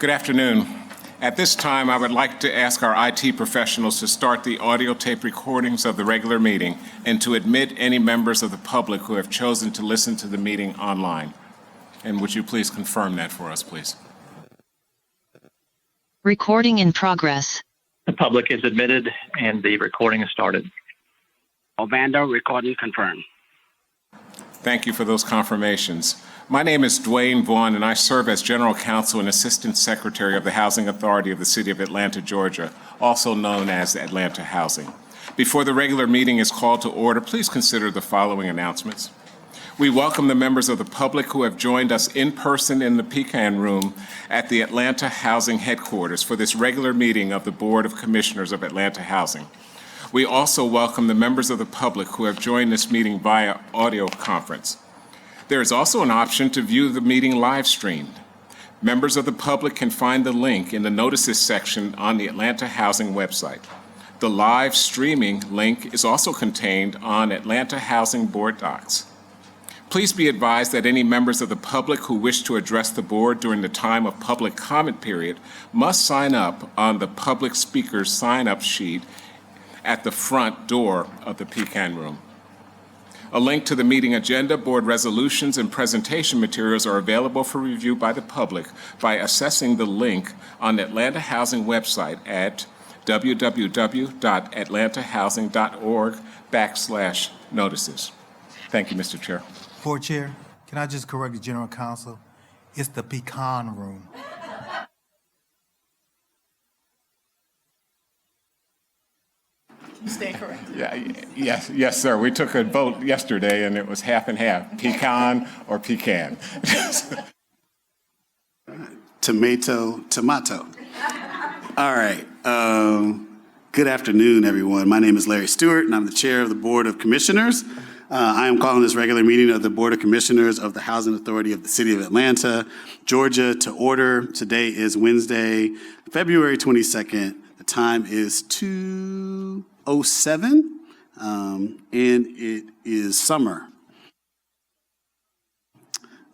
Good afternoon. At this time, I would like to ask our IT professionals to start the audio tape recordings of the regular meeting and to admit any members of the public who have chosen to listen to the meeting online. And would you please confirm that for us, please? Recording in progress. The public is admitted and the recording is started. Ovando, recording confirmed. Thank you for those confirmations. My name is Dwayne Vaughn, and I serve as General Counsel and Assistant Secretary of the Housing Authority of the City of Atlanta, Georgia, also known as Atlanta Housing. Before the regular meeting is called to order, please consider the following announcements. We welcome the members of the public who have joined us in person in the Pecan Room at the Atlanta Housing Headquarters for this regular meeting of the Board of Commissioners of Atlanta Housing. We also welcome the members of the public who have joined this meeting via audio conference. There is also an option to view the meeting live streamed. Members of the public can find the link in the notices section on the Atlanta Housing website. The live streaming link is also contained on Atlanta Housing Board Docs. Please be advised that any members of the public who wish to address the board during the time of public comment period must sign up on the public speaker's sign-up sheet at the front door of the Pecan Room. A link to the meeting agenda, board resolutions, and presentation materials are available for review by the public by accessing the link on the Atlanta Housing website at www.atlantahousing.org/notices. Thank you, Mr. Chair. Board Chair, can I just correct the General Counsel? It's the Pecan Room. You stand corrected. Yes, sir. We took a vote yesterday, and it was half and half, pecan or pecan. Tomato. All right. Good afternoon, everyone. My name is Larry Stewart, and I'm the chair of the Board of Commissioners. I am calling this regular meeting of the Board of Commissioners of the Housing Authority of the City of Atlanta, Georgia, to order. Today is Wednesday, February 22nd. The time is 2:07, and it is summer.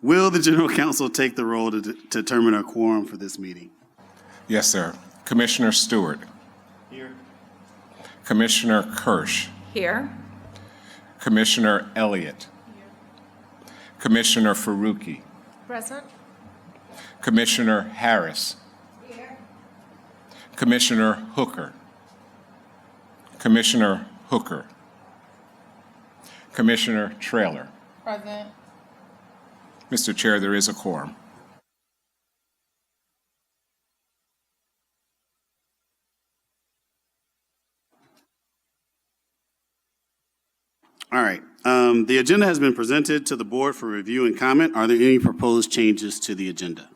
Will the General Counsel take the roll to determine our quorum for this meeting? Yes, sir. Commissioner Stewart. Here. Commissioner Kirsch. Here. Commissioner Elliott. Here. Commissioner Faruqi. Present. Commissioner Harris. Here. Commissioner Hooker. Commissioner Hooker. Commissioner Traylor. Present. Mr. Chair, there is a quorum. All right. The agenda has been presented to the board for review and comment. Are there any proposed changes to the agenda?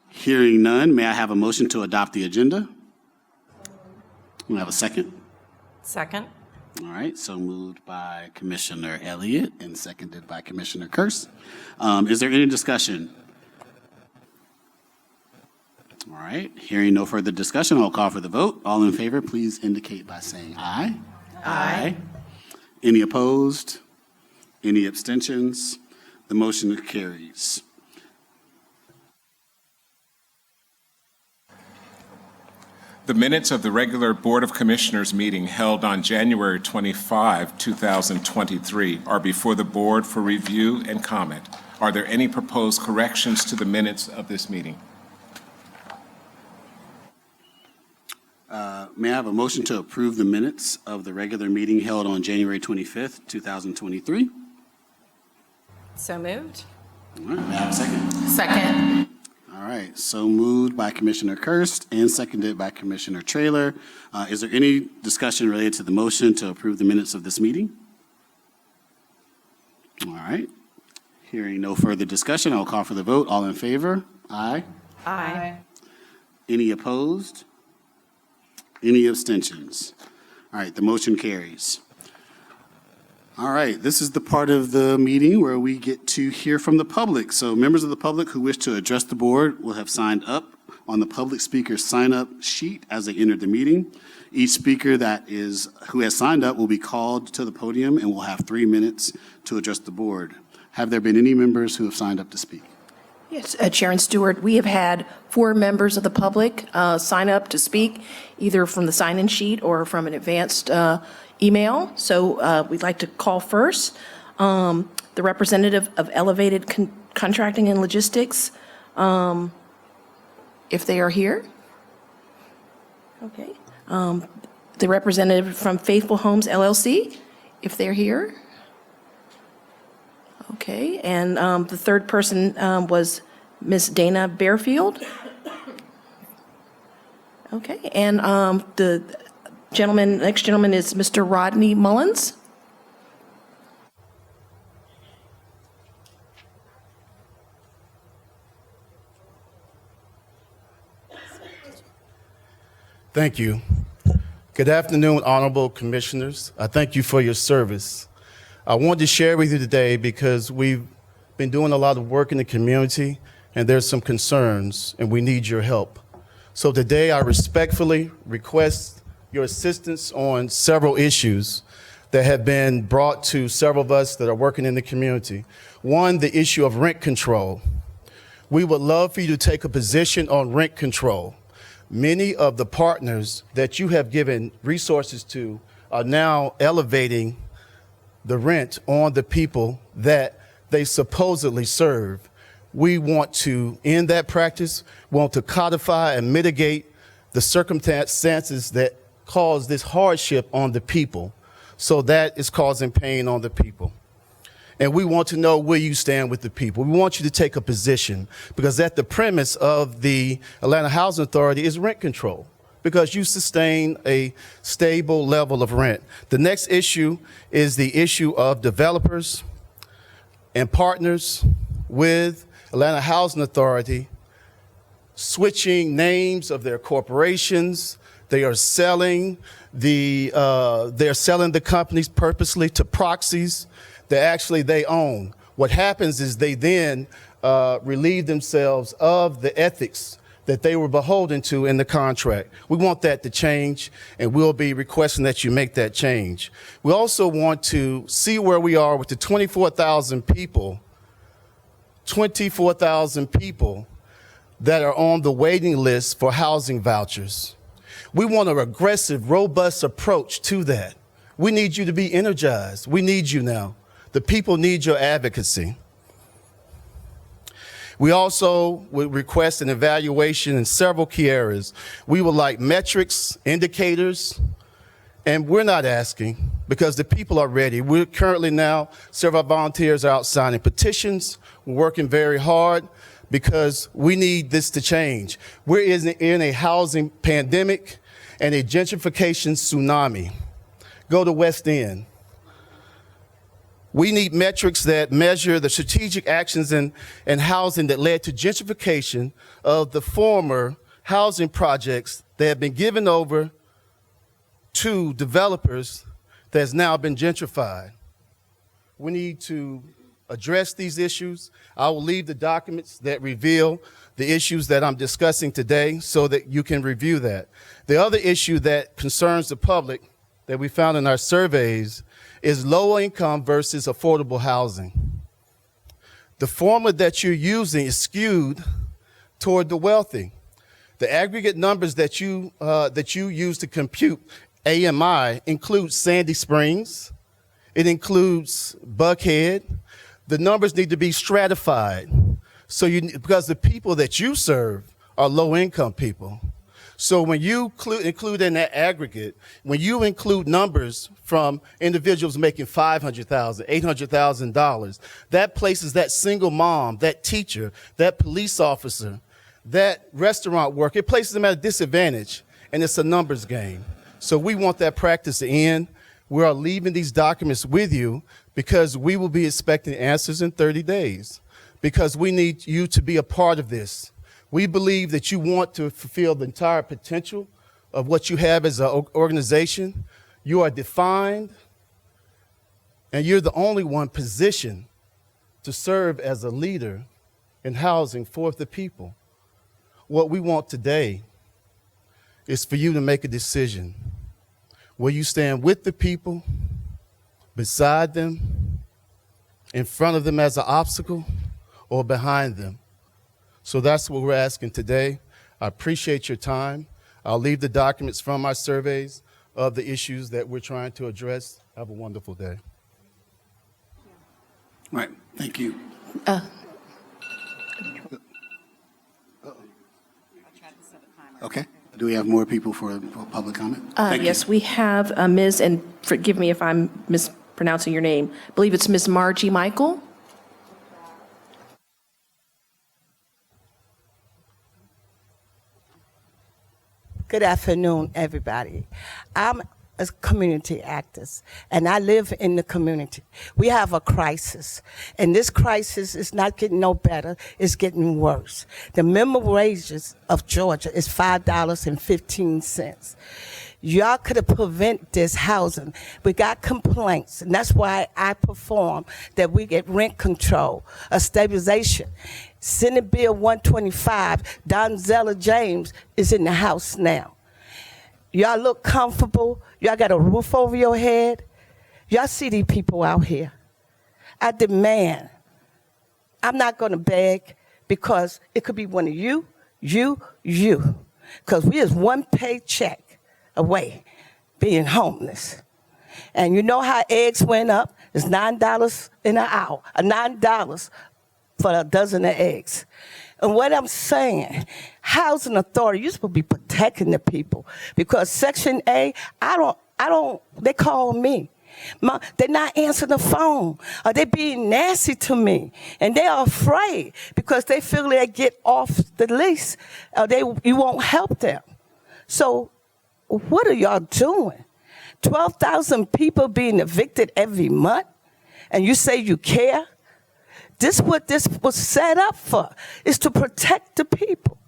Hearing none, may I have a motion to adopt the agenda? We have a second. Second. All right, so moved by Commissioner Elliott and seconded by Commissioner Kirsch. Is there any discussion? All right, hearing no further discussion, I'll call for the vote. All in favor, please indicate by saying aye. Aye. Any opposed? Any abstentions? The motion carries. The minutes of the regular Board of Commissioners meeting held on January 25, 2023 are before the board for review and comment. Are there any proposed corrections to the minutes of this meeting? May I have a motion to approve the minutes of the regular meeting held on January 25th, 2023? So moved. All right, may I have a second? Second. All right, so moved by Commissioner Kirst and seconded by Commissioner Traylor. Is there any discussion related to the motion to approve the minutes of this meeting? All right, hearing no further discussion, I'll call for the vote. All in favor? Aye. Aye. Any opposed? Any abstentions? All right, the motion carries. All right, this is the part of the meeting where we get to hear from the public. So members of the public who wish to address the board will have signed up on the public speaker's sign-up sheet as they entered the meeting. Each speaker who has signed up will be called to the podium and will have 3 minutes to address the board. Have there been any members who have signed up to speak? Yes, Chair and Stewart, we have had 4 members of the public sign up to speak, either from the sign-in sheet or from an advanced email. So we'd like to call first the representative of Elevated Contracting and Logistics, if they are here. Okay. The representative from Faithful Homes LLC, if they're here. Okay, and the third person was Ms. Dana Bearfield. Okay, and the next gentleman is Mr. Rodney Mullins. Thank you. Good afternoon, honorable commissioners. I thank you for your service. I wanted to share with you today because we've been doing a lot of work in the community and there's some concerns and we need your help. So today I respectfully request your assistance on several issues that have been brought to several of us that are working in the community. One, the issue of rent control. We would love for you to take a position on rent control. Many of the partners that you have given resources to are now elevating the rent on the people that they supposedly serve. We want to end that practice, want to codify and mitigate the circumstances that cause this hardship on the people. So that is causing pain on the people. And we want to know where you stand with the people. We want you to take a position because at the premise of the Atlanta Housing Authority is rent control, because you sustain a stable level of rent. The next issue is the issue of developers and partners with Atlanta Housing Authority switching names of their corporations. They are selling the companies purposely to proxies that actually they own. What happens is they then relieve themselves of the ethics that they were beholden to in the contract. We want that to change, and we'll be requesting that you make that change. We also want to see where we are with the 24,000 people that are on the waiting list for housing vouchers. We want an aggressive, robust approach to that. We need you to be energized. We need you now. The people need your advocacy. We also would request an evaluation in several key areas. We would like metrics, indicators, and we're not asking because the people are ready. We're currently now, several volunteers are out signing petitions. We're working very hard because we need this to change. We're in a housing pandemic and a gentrification tsunami. Go to West End. We need metrics that measure the strategic actions in housing that led to gentrification of the former housing projects that have been given over to developers that has now been gentrified. We need to address these issues. I will leave the documents that reveal the issues that I'm discussing today so that you can review that. The other issue that concerns the public that we found in our surveys is low income versus affordable housing. The formula that you're using is skewed toward the wealthy. The aggregate numbers that you use to compute AMI includes Sandy Springs. It includes Buckhead. The numbers need to be stratified because the people that you serve are low income people. So when you include in that aggregate, when you include numbers from individuals making $500,000, $800,000, that places that single mom, that teacher, that police officer, that restaurant worker, it places them at a disadvantage, and it's a numbers game. So we want that practice to end. We are leaving these documents with you because we will be expecting answers in 30 days because we need you to be a part of this. We believe that you want to fulfill the entire potential of what you have as an organization. You are defined, and you're the only one positioned to serve as a leader in housing for the people. What we want today is for you to make a decision. Will you stand with the people, beside them, in front of them as an obstacle, or behind them? So that's what we're asking today. I appreciate your time. I'll leave the documents from my surveys of the issues that we're trying to address. Have a wonderful day. All right, thank you. Okay, do we have more people for public comment? Thank you. Yes, we have Ms., and forgive me if I'm mispronouncing your name, I believe it's Ms. Margie Michael. Good afternoon, everybody. I'm a community activist, and I live in the community. We have a crisis, and this crisis is not getting no better, it's getting worse. The minimum wages of Georgia is $5.15. Y'all could have prevented this housing. We got complaints, and that's why I perform that we get rent control, a stabilization. Senate Bill 125, Donzella James is in the House now. Y'all look comfortable. Y'all got a roof over your head. Y'all see these people out here. I demand. I'm not going to beg because it could be one of you. Because we is one paycheck away being homeless. And you know how eggs went up? It's $9 in an hour, $9 for a dozen of eggs. And what I'm saying, housing authority, you're supposed to be protecting the people because Section A, they call me. They're not answering the phone. Or they being nasty to me. And they are afraid because they feel they get off the lease or you won't help them. So what are y'all doing? 12,000 people being evicted every month and you say you care? This is what this was set up for, is to protect the people.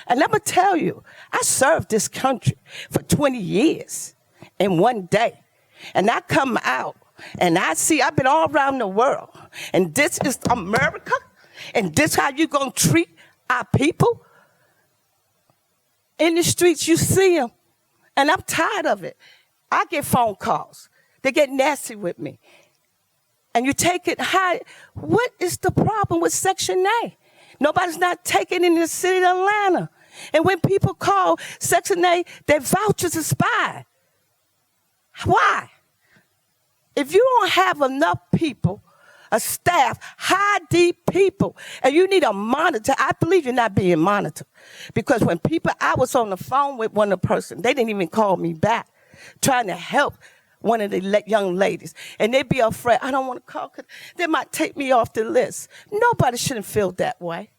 And I'm going to tell you, I served this country for 20 years in one day. And I come out and I've been all around the world. And this is America? And this how you going to treat our people? In the streets, you see them. And I'm tired of it. I get phone calls. They get nasty with me. And you take it high. What is the problem with Section A? Nobody's not taking it in the city of Atlanta. And when people call Section A, their vouchers expired. Why? If you don't have enough people, a staff, high deep people, and you need a monitor, I believe you're not being monitored. Because when I was on the phone with one of the person, they didn't even call me back, trying to help one of the young ladies. And they'd be afraid, I don't want to call, because they might take me off the list. Nobody shouldn't feel that way.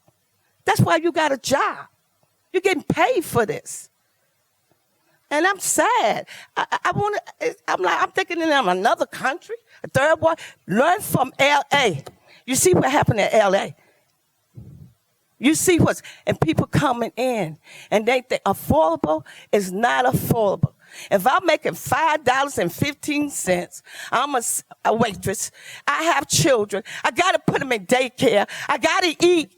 That's why you got a job. You're getting paid for this. And I'm sad. I'm thinking in another country, a third world. Learn from L.A. You see what happened in L.A. You see and people coming in, and they think affordable is not affordable. If I'm making $5.15, I'm a waitress. I have children. I got to put them in daycare. I got to eat.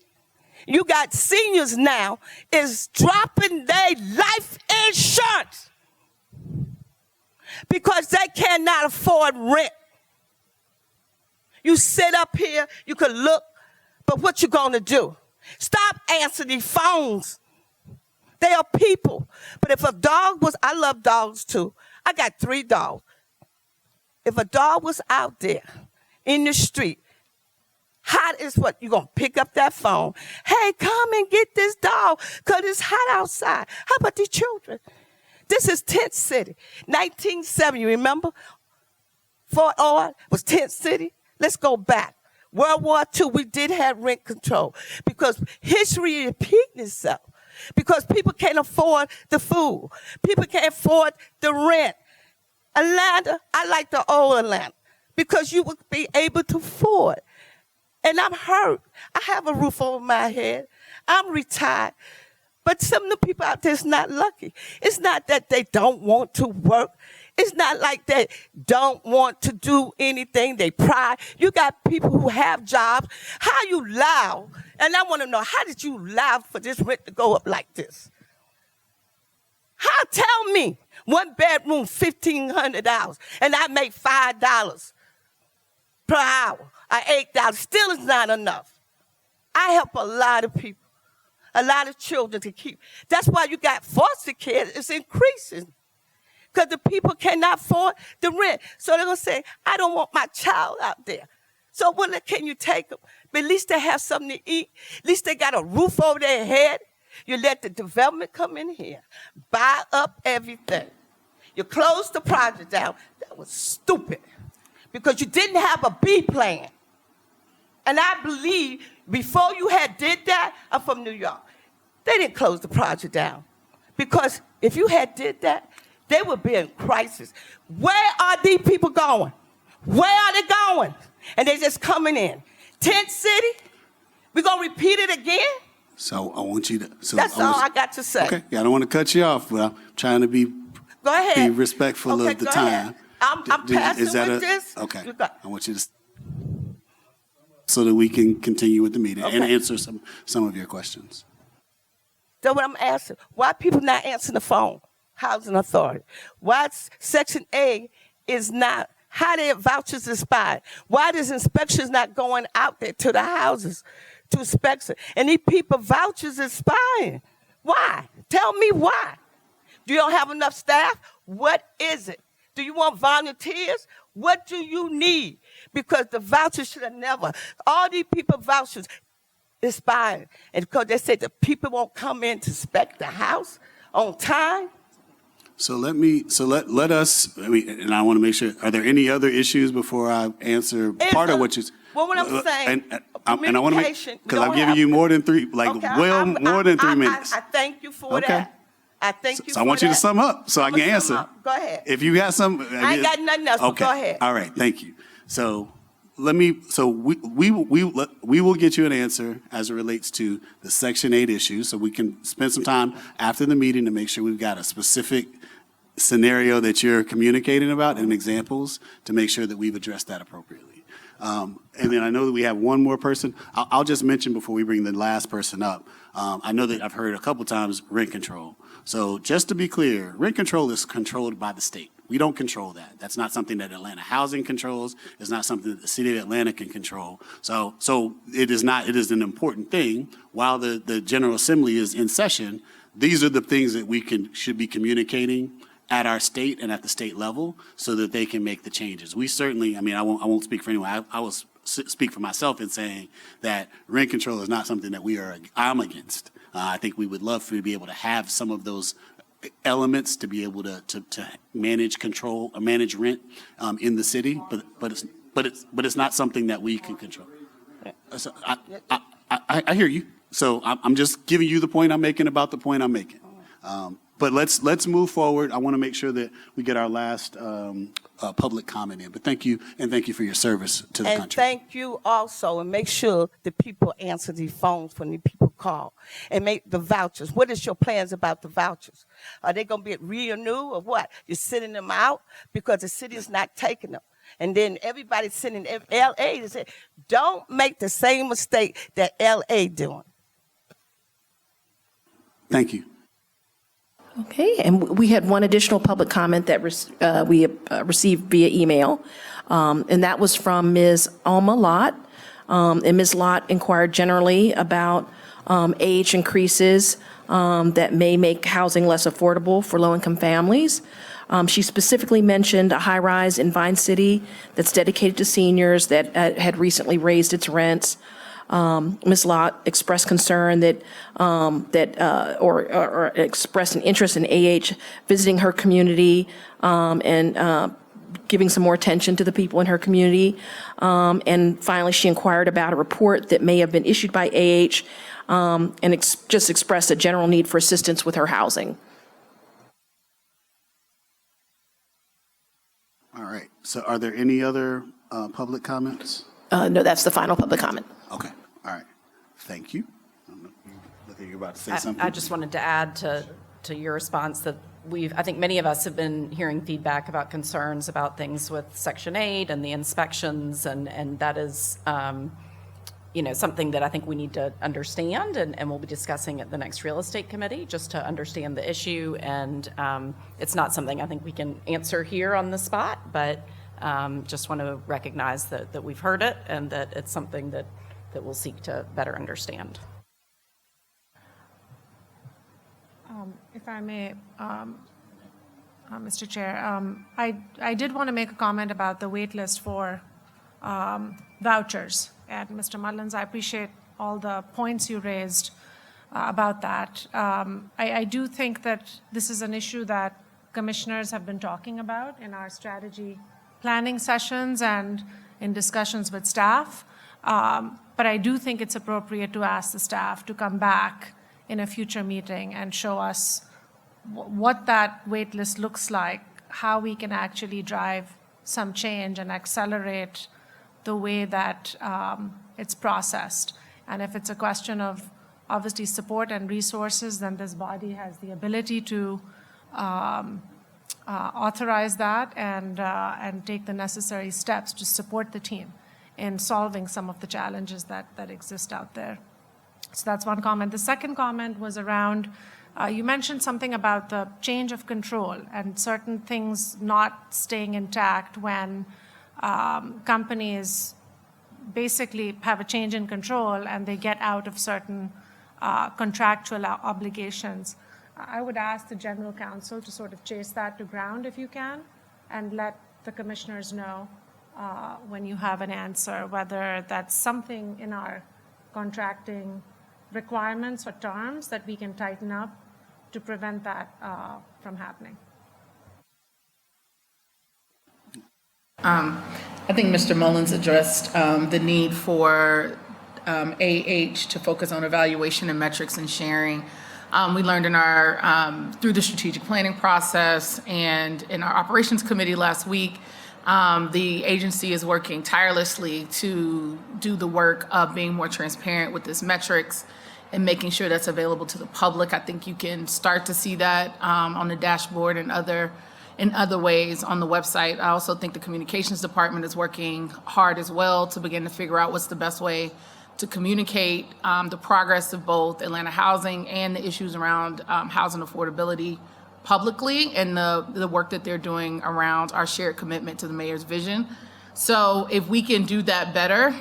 You got seniors now is dropping their life insurance because they cannot afford rent. You sit up here, you could look, but what you gonna do? Stop answering these phones. They are people. But if a dog I love dogs too. I got 3 dogs. If a dog was out there in the street, hot is what? You're going to pick up that phone. Hey, come and get this dog because it's hot outside. How about these children? This is Tent City. 1970, you remember? Fort Ord was Tent City. Let's go back. World War II, we did have rent control because history repeating itself. Because people can't afford the food. People can't afford the rent. Atlanta, I like the old Atlanta because you would be able to afford. And I'm hurt. I have a roof over my head. I'm retired. But some of the people out there is not lucky. It's not that they don't want to work. It's not like they don't want to do anything. They pride. You got people who have jobs. How you allow? And I want to know, how did you allow for this rent to go up like this? How? Tell me. 1 bedroom, $1,500, and I make $5 per hour, or $8. Still is not enough. I help a lot of people. a lot of children to keep. That's why you got foster care. It's increasing because the people cannot afford the rent. So they're going to say, I don't want my child out there. So what can you take them? But at least they have something to eat. At least they got a roof over their head. You let the development come in here, buy up everything. You close the project down. That was stupid because you didn't have a B plan. And I believe before you had did that, I'm from New York, they didn't close the project down. Because if you had did that, they would be in crisis. Where are these people going? Where are they going? And they're just coming in. Tent City, we're going to repeat it again? So I want you to. That's all I got to say. Okay, yeah, I don't want to cut you off, but I'm trying to be Go ahead. respectful Okay, of the go time. ahead. I'm passing with this. Okay, You got- I want you to, so that we can continue with the meeting and Okay. answer some of your questions. That's what I'm asking. Why people not answering the phone? Housing Authority. Why Section A is not, how their vouchers expired? Why does inspections not going out there to the houses to inspect it? And these people vouchers expiring. Why? Tell me why. Do you don't have enough staff? What is it? Do you want volunteers? What do you need? Because the vouchers should have never, all these people vouchers expired. And because they said the people won't come in to inspect the house on time. So let us, and I want to make sure, are there any other issues before I answer part of what you? Well, what I'm saying, and I want to make, communication, because we I'm don't giving have- you more than three, more than 3 minutes. I thank you for Okay. that. I thank you So for I want you to that. sum up so I can I'ma sum answer. up. Go ahead. If you got some. I ain't got nothing else, but Okay. go ahead. All right. Thank you. So we will get you an answer as it relates to the Section 8 issue, so we can spend some time after the meeting to make sure we've got a specific scenario that you're communicating about and examples to make sure that we've addressed that appropriately. And then I know that we have one more person. I'll just mention before we bring the last person up. I know that I've heard a couple times rent control. So just to be clear, rent control is controlled by the state. We don't control that. That's not something that Atlanta Housing controls. It's not something that the city of Atlanta can control. So it is not, it is an important thing. While the General Assembly is in session, these are the things that we should be communicating at our state and at the state level so that they can make the changes. We certainly, I won't speak for anyone. I will speak for myself in saying that rent control is not something that I'm against. I think we would love to be able to have some of those elements to be able to manage control or manage rent in the city, but it's not something that we can control. So I hear you. So I'm just giving you the point I'm making about the point I'm making. But let's move forward. I want to make sure that we get our last public comment in. But thank you, and thank you for your service to the And country. thank you also, and make sure the people answer the phones when the people call, and make the vouchers. What is your plans about the vouchers? Are they going to be renewed or what? You're sending them out because the city is not taking them. And then everybody's sending L.A. to say, don't make the same mistake that L.A. doing. Thank you. Okay, and we had one additional public comment that we received via email, and that was from Ms. Alma Lott. And Ms. Lott inquired generally about age increases that may make housing less affordable for low-income families. She specifically mentioned a high-rise in Vine City that's dedicated to seniors that had recently raised its rents. Ms. Lott expressed concern that expressed an interest in visiting her community and giving some more attention to the people in her community. And finally, she inquired about a report that may have been issued by and just expressed a general need for assistance with her housing. All right. So are there any other public comments? No, that's the final public comment. Okay. All right. Thank you. I don't know if you're about to say something. I just wanted to add to your response that I think many of us have been hearing feedback about concerns about things with Section 8 and the inspections, and that is, something that I think we need to understand, and we'll be discussing at the next real estate committee just to understand the issue. And it's not something I think we can answer here on the spot, but just want to recognize that we've heard it and that it's something that we'll seek to better understand. If I may, Mr. Chair, I did want to make a comment about the wait list for vouchers. And Mr. Mullins, I appreciate all the points you raised about that. I do think that this is an issue that commissioners have been talking about in our strategy planning sessions and in discussions with staff. But I do think it's appropriate to ask the staff to come back in a future meeting and show us what that wait list looks like, how we can actually drive some change and accelerate the way that it's processed. And if it's a question of obviously support and resources, then this body has the ability to authorize that and take the necessary steps to support the team in solving some of the challenges that exist out there. So that's one comment. The second comment was around, you mentioned something about the change of control and certain things not staying intact when companies basically have a change in control and they get out of certain contractual obligations. I would ask the General Counsel to sort of chase that to ground if you can, and let the commissioners know when you have an answer, whether that's something in our contracting requirements or terms that we can tighten up to prevent that from happening. I think Mr. Mullins addressed the need for AH to focus on evaluation and metrics and sharing. We learned in our, through the strategic planning process and in our operations committee last week, the agency is working tirelessly to do the work of being more transparent with this metrics and making sure that's available to the public. I think you can start to see that on the dashboard and in other ways on the website. I also think the communications department is working hard as well to begin to figure out what's the best way to communicate the progress of both Atlanta housing and the issues around housing affordability publicly, and the work that they're doing around our shared commitment to the mayor's vision. So if we can do that better,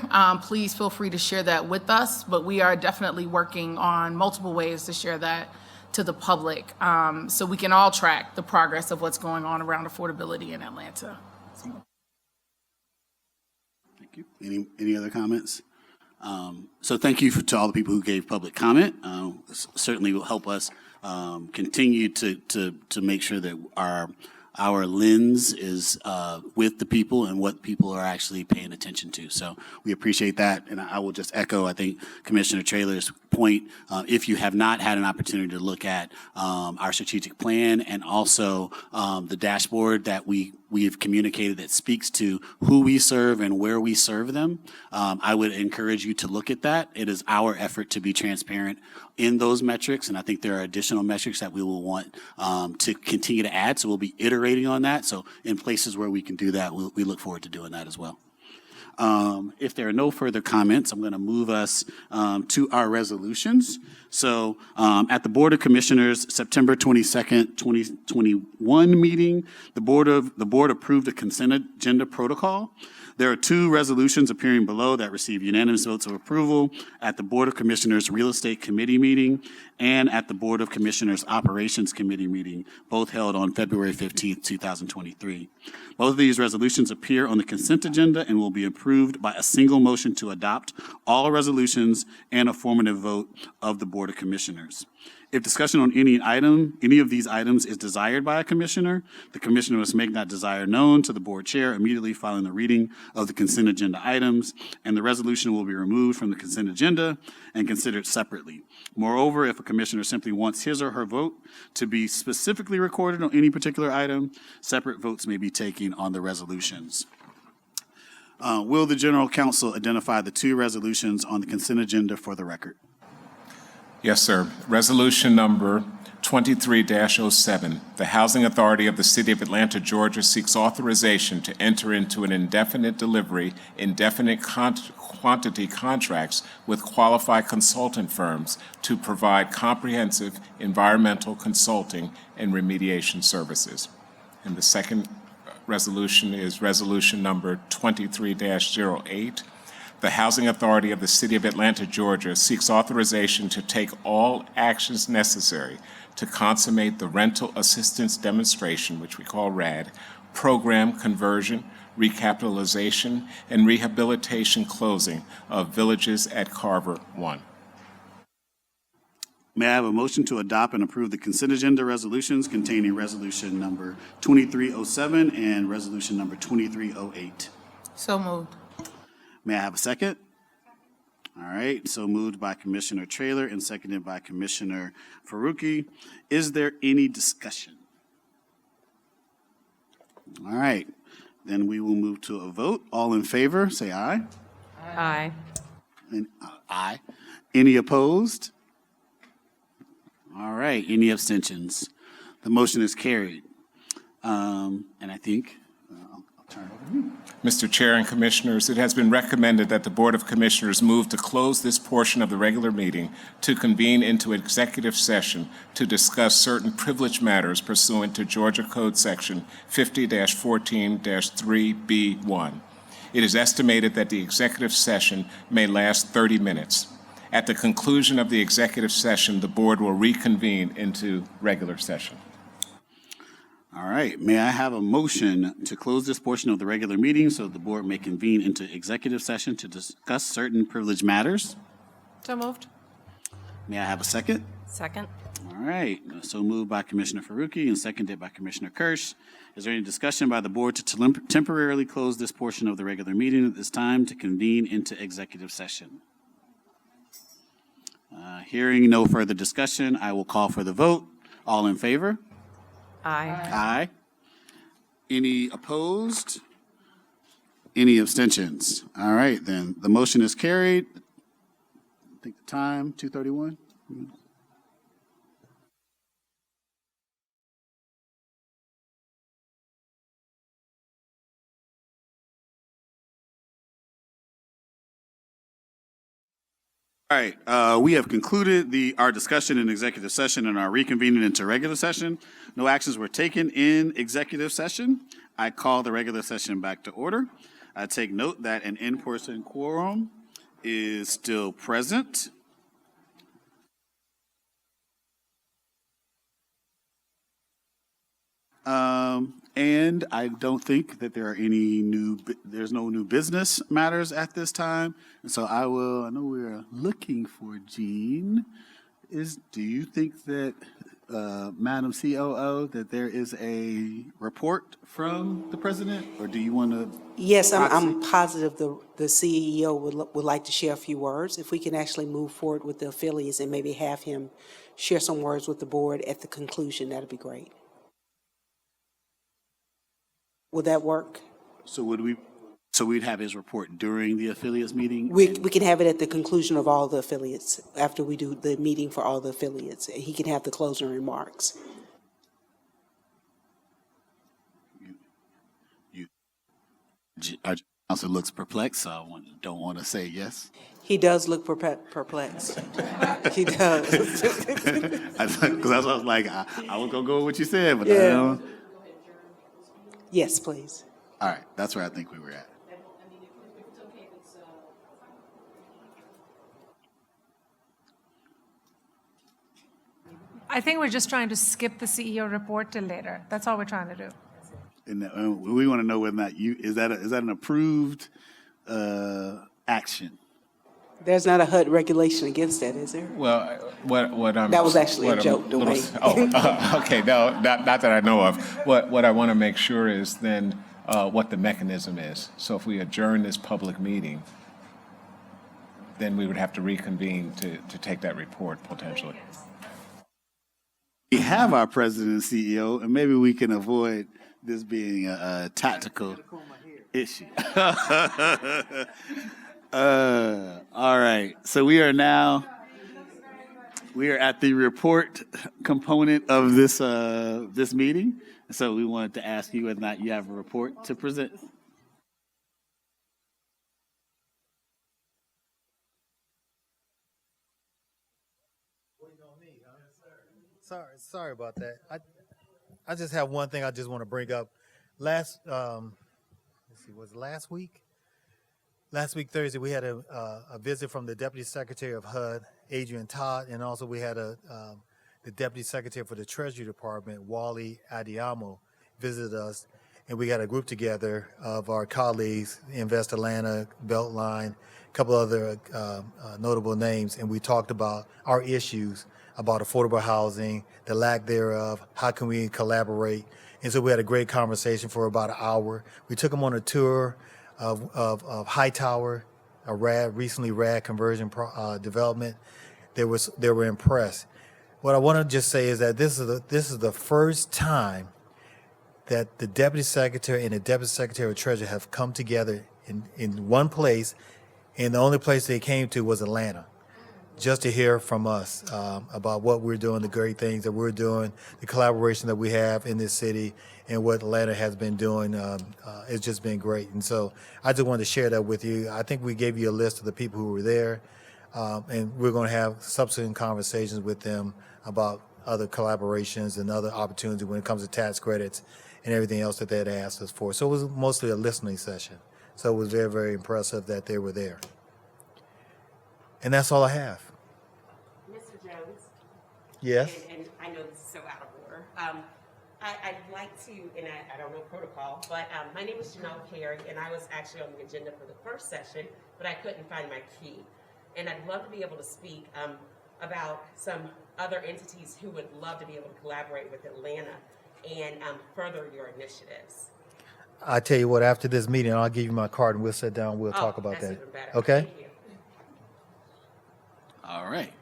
please feel free to share that with us, but we are definitely working on multiple ways to share that to the public so we can all track the progress of what's going on around affordability in Atlanta. Thank you. Any other comments? So thank you to all the people who gave public comment. Certainly will help us continue to make sure that our lens is with the people and what people are actually paying attention to. So we appreciate that. And I will just echo, I think, Commissioner Traylor's point. If you have not had an opportunity to look at our strategic plan and also the dashboard that we have communicated that speaks to who we serve and where we serve them, I would encourage you to look at that. It is our effort to be transparent in those metrics, and I think there are additional metrics that we will want to continue to add, so we'll be iterating on that. So in places where we can do that, we look forward to doing that as well. If there are no further comments, I'm going to move us to our resolutions. So at the Board of Commissioners, September 22nd, 2021 meeting, the board approved a consent agenda protocol. There are two resolutions appearing below that received unanimous votes of approval at the Board of Commissioners Real Estate Committee meeting and at the Board of Commissioners Operations Committee meeting, both held on February 15th, 2023. Both of these resolutions appear on the consent agenda and will be approved by a single motion to adopt all resolutions and a formative vote of the Board of Commissioners. If discussion on any of these items is desired by a commissioner, the commissioner must make that desire known to the board chair immediately following the reading of the consent agenda items, and the resolution will be removed from the consent agenda and considered separately. Moreover, if a commissioner simply wants his or her vote to be specifically recorded on any particular item, separate votes may be taken on the resolutions. Will the General Counsel identify the two resolutions on the consent agenda for the record? Yes, sir. Resolution number 23-07. The Housing Authority of the City of Atlanta, Georgia seeks authorization to enter into an indefinite delivery, indefinite quantity contracts with qualified consultant firms to provide comprehensive environmental consulting and remediation services. And the second resolution is resolution number 23-08. the Housing Authority of the City of Atlanta, Georgia seeks authorization to take all actions necessary to consummate the Rental Assistance Demonstration, which we call RAD, program conversion, recapitalization, and rehabilitation closing of villages at Carver 1. May I have a motion to adopt and approve the consent agenda resolutions containing resolution number 2307 and resolution number 2308? So moved. May I have a second? All right, so moved by Commissioner Traylor and seconded by Commissioner Faruqi. Is there any discussion? All right, then we will move to a vote. All in favor, say aye. Aye. And, aye. Any opposed? All right, any abstentions? The motion is carried. And I think I'll turn it over to you. Mr. Chair and Commissioners, it has been recommended that the Board of Commissioners move to close this portion of the regular meeting to convene into executive session to discuss certain privileged matters pursuant to Georgia Code Section 50-14-3B1. It is estimated that the executive session may last 30 minutes. At the conclusion of the executive session, the board will reconvene into regular session. All right, may I have a motion to close this portion of the regular meeting so the board may convene into executive session to discuss certain privileged matters? So moved. May I have a second? Second. All right, so moved by Commissioner Faruqi and seconded by Commissioner Kirsch. Is there any discussion by the board to temporarily close this portion of the regular meeting at this time to convene into executive session? Hearing no further discussion, I will call for the vote. All in favor? Aye. Aye. Any opposed? Any abstentions? All right, then. The motion is carried. I think the time, 2:31. All right, we have concluded our discussion in executive session and are reconvening into regular session. No actions were taken in executive session. I call the regular session back to order. I take note that an in-person quorum is still present. And I don't think that there are there's no new business matters at this time. And so I know we're looking for Jean. Do you think that, Madam COO, that there is a report from the president, or do you want to? Yes, I'm positive the CEO would like to share a few words. If we can actually move forward with the affiliates and maybe have him share some words with the board at the conclusion, that'd be great. Would that work? So we'd have his report during the affiliates meeting? We can have it at the conclusion of all the affiliates, after we do the meeting for all the affiliates. He can have the closing remarks. Our counsel looks perplexed, so I don't want to say yes. He does look perplexed. He does. Because I was like, I was going to go with what you said, but I Yeah. don't. Yes, please. All right, that's where I think we were at. I think we're just trying to skip the CEO report till later. That's all we're trying to do. And we want to know whether or not is that an approved action? There's not a HUD regulation against that, is there? Well, what I'm... That was actually a what joke, Oh, okay, no, not that I know of. What I want to make sure is then what the mechanism is. So if we adjourn this public meeting, then we would have to reconvene to take that report potentially. We have our president and CEO, and maybe we can avoid this being a tactical issue. All right, so we are at the report component of this meeting. So we wanted to ask you whether or not you have a report to present. Sorry about that. I just have one thing I just want to bring up. Was it last week? Last week, Thursday, we had a visit from the Deputy Secretary of HUD, Adrian Todd, and also we had the Deputy Secretary for the Treasury Department, Wally Adiamo, visited us. And we got a group together of our colleagues, Invest Atlanta, Beltline, a couple other notable names, and we talked about our issues about affordable housing, the lack thereof, how can we collaborate. And so we had a great conversation for about an hour. We took them on a tour of Hightower, a recently RAD conversion development. They were impressed. What I want to just say is that this is the first time that the Deputy Secretary and the Deputy Secretary of Treasury have come together in one place, and the only place they came to was Atlanta, just to hear from us about what we're doing, the great things that we're doing, the collaboration that we have in this city, and what Atlanta has been doing. It's just been great. And so I just wanted to share that with you. I think we gave you a list of the people who were there, and we're going to have subsequent conversations with them about other collaborations and other opportunities when it comes to tax credits and everything else that they had asked us for. So it was mostly a listening session. So it was very, very impressive that they were there. And that's all I have. Mr. Jones? Yes? And I know this is so out of order. I'd like to, and I don't know protocol, but my name is Janelle Perry, and I was actually on the agenda for the first session, but I couldn't find my key. And I'd love to be able to speak about some other entities who would love to be able to collaborate with Atlanta and further your initiatives. I tell you what, after this meeting, I'll give you my card and we'll sit down and we'll talk about that's that. even better. Okay? Thank you. All right.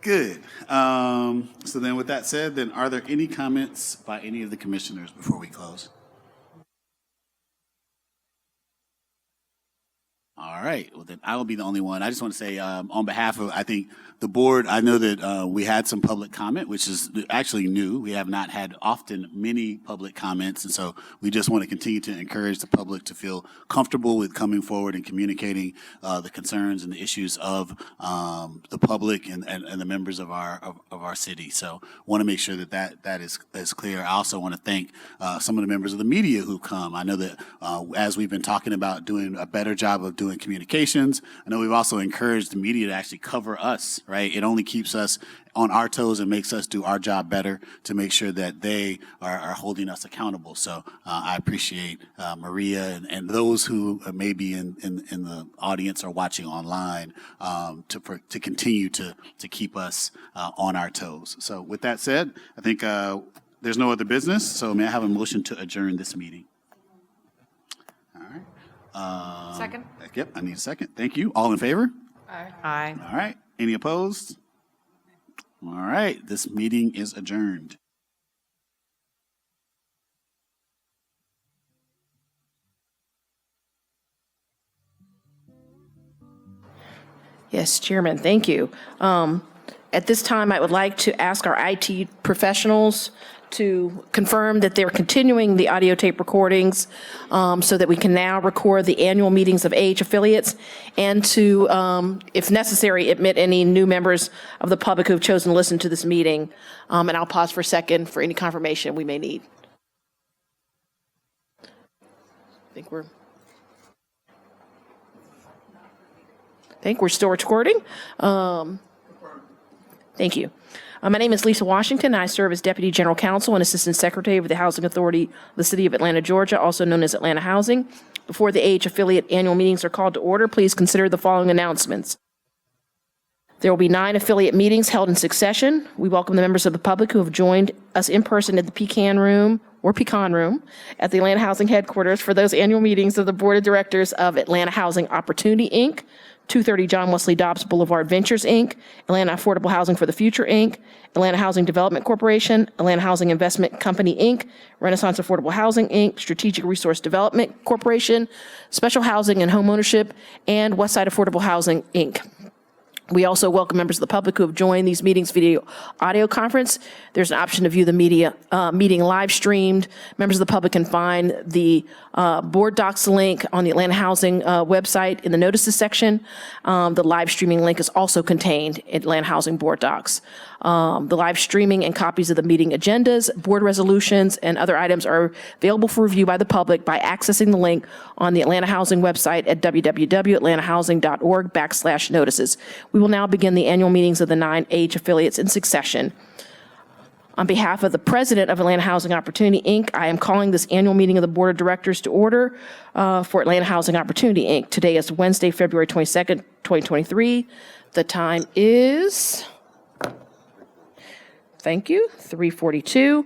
Good. So then with that said, then are there any comments by any of the commissioners before we close? All right. Well, then I will be the only one. I just want to say on behalf of, I think, the board, I know that we had some public comment, which is actually new. We have not had often many public comments. And so we just want to continue to encourage the public to feel comfortable with coming forward and communicating the concerns and the issues of the public and the members of our city. So want to make sure that is clear. I also want to thank some of the members of the media who come. I know that as we've been talking about doing a better job of doing communications, I know we've also encouraged the media to actually cover us, right? It only keeps us on our toes and makes us do our job better to make sure that they are holding us accountable. So I appreciate Maria and those who may be in the audience or watching online to continue to keep us on our toes. So with that said, I think there's no other business. So may I have a motion to adjourn this meeting? All right. Second? Yep, I need a second. Thank you. All in favor? Aye. All right. Any opposed? All right. This meeting is adjourned. Yes, Chairman, thank you. At this time, I would like to ask our IT professionals to confirm that they're continuing the audio tape recordings so that we can now record the annual meetings of AH affiliates and to, if necessary, admit any new members of the public who have chosen to listen to this meeting. And I'll pause for a second for any confirmation we may need. I think we're still recording. Thank you. My name is Lisa Washington. I serve as Deputy General Counsel and Assistant Secretary of the Housing Authority of the City of Atlanta, Georgia, also known as Atlanta Housing. Before the AH affiliate annual meetings are called to order, please consider the following announcements. There will be 9 affiliate meetings held in succession. We welcome the members of the public who have joined us in person at the Pecan Room at the Atlanta Housing Headquarters for those annual meetings of the Board of Directors of Atlanta Housing Opportunity, Inc., 230 John Wesley Dobbs Boulevard Ventures, Inc., Atlanta Affordable Housing for the Future, Inc., Atlanta Housing Development Corporation, Atlanta Housing Investment Company, Inc., Renaissance Affordable Housing, Inc., Strategic Resource Development Corporation, Special Housing and Homeownership, and Westside Affordable Housing, Inc. We also welcome members of the public who have joined these meetings via audio conference. There's an option to view the meeting live streamed. Members of the public can find the board docs link on the Atlanta Housing website in the notices section. The live streaming link is also contained in Atlanta Housing board docs. The live streaming and copies of the meeting agendas, board resolutions, and other items are available for review by the public by accessing the link on the Atlanta Housing website at www.atlantahousing.org/notices. We will now begin the annual meetings of the 9H affiliates in succession. On behalf of the president of Atlanta Housing Opportunity, Inc., I am calling this annual meeting of the Board of Directors to order for Atlanta Housing Opportunity, Inc. Today is Wednesday, February 22nd, 2023. The time is, thank you, 3:42.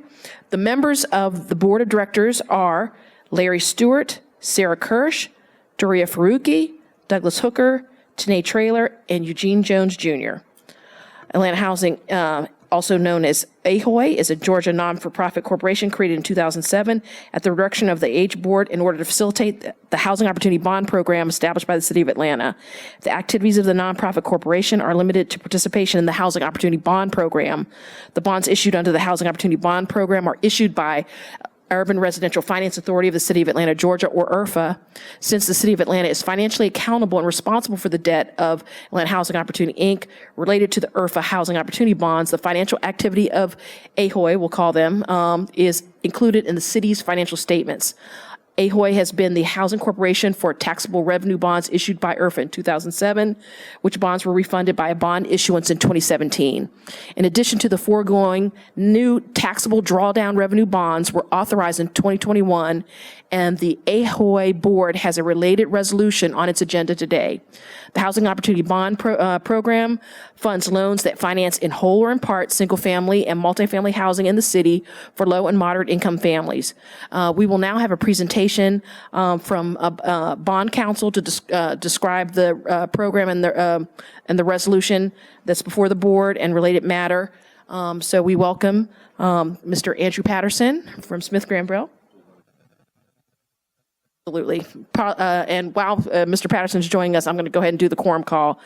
The members of the Board of Directors are Larry Stewart, Sarah Kirsch, Doria Faruqi, Douglas Hooker, Tanae Traylor, and Eugene Jones Jr. Atlanta Housing, also known as AHOY, is a Georgia non-for-profit corporation created in 2007 at the direction of the AGE Board in order to facilitate the Housing Opportunity Bond Program established by the City of Atlanta. The activities of the nonprofit corporation are limited to participation in the Housing Opportunity Bond Program. The bonds issued under the Housing Opportunity Bond Program are issued by Urban Residential Finance Authority of the City of Atlanta, Georgia, or URFA. Since the City of Atlanta is financially accountable and responsible for the debt of Atlanta Housing Opportunity, Inc. related to the URFA Housing Opportunity Bonds, the financial activity of AHOY, we'll call them, is included in the city's financial statements. AHOY has been the housing corporation for taxable revenue bonds issued by URFA in 2007, which bonds were refunded by a bond issuance in 2017. In addition to the foregoing, new taxable drawdown revenue bonds were authorized in 2021, and the AHOY board has a related resolution on its agenda today. The Housing Opportunity Bond Program funds loans that finance in whole or in part single-family and multifamily housing in the city for low and moderate income families. We will now have a presentation from bond counsel to describe the program and the resolution that's before the board and related matter. So we welcome Mr. Andrew Patterson from Smith Gambrell. Absolutely. And while Mr. Patterson's joining us, I'm going to go ahead and do the quorum call.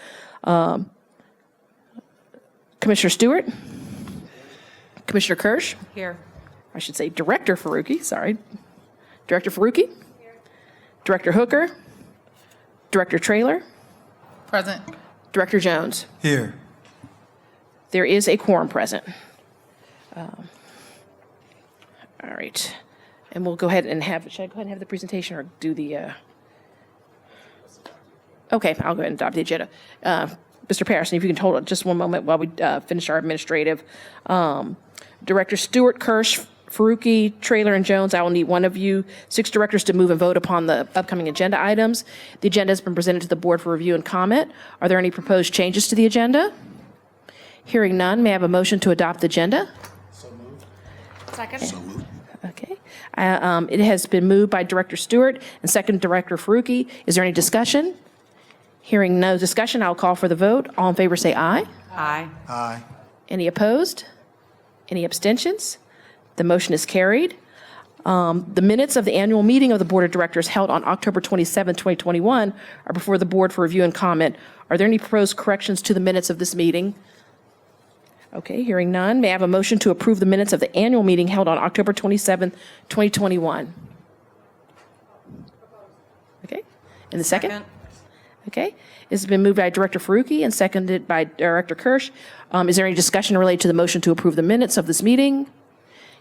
Commissioner Stewart? Commissioner Kirsch? Here. I should say Director Faruqi, sorry. Director Faruqi? Here. Director Hooker? Director Traylor? Present. Director Jones? Here. There is a quorum present. All right. And we'll go ahead and have, should I go ahead and have the presentation or do the, okay, I'll go ahead and adopt the agenda. Mr. Patterson, if you can hold on just one moment while we finish our administrative. Director Stewart, Kirsch, Faruqi, Traylor, and Jones, I will need one of you 6 directors to move and vote upon the upcoming agenda items. The agenda has been presented to the board for review and comment. Are there any proposed changes to the agenda? Hearing none, may I have a motion to adopt the agenda? So moved. Second. So moved. Okay. It has been moved by Director Stewart and second Director Faruqi. Is there any discussion? Hearing no discussion, I'll call for the vote. All in favor say aye. Aye. Aye. Any opposed? Any abstentions? The motion is carried. The minutes of the annual meeting of the Board of Directors held on October 27, 2021 are before the board for review and comment. Are there any proposed corrections to the minutes of this meeting? Okay, hearing none, may I have a motion to approve the minutes of the annual meeting held on October 27, 2021? Okay, and the second? Okay, this has been moved by Director Faruqi and seconded by Director Kirsch. Is there any discussion related to the motion to approve the minutes of this meeting?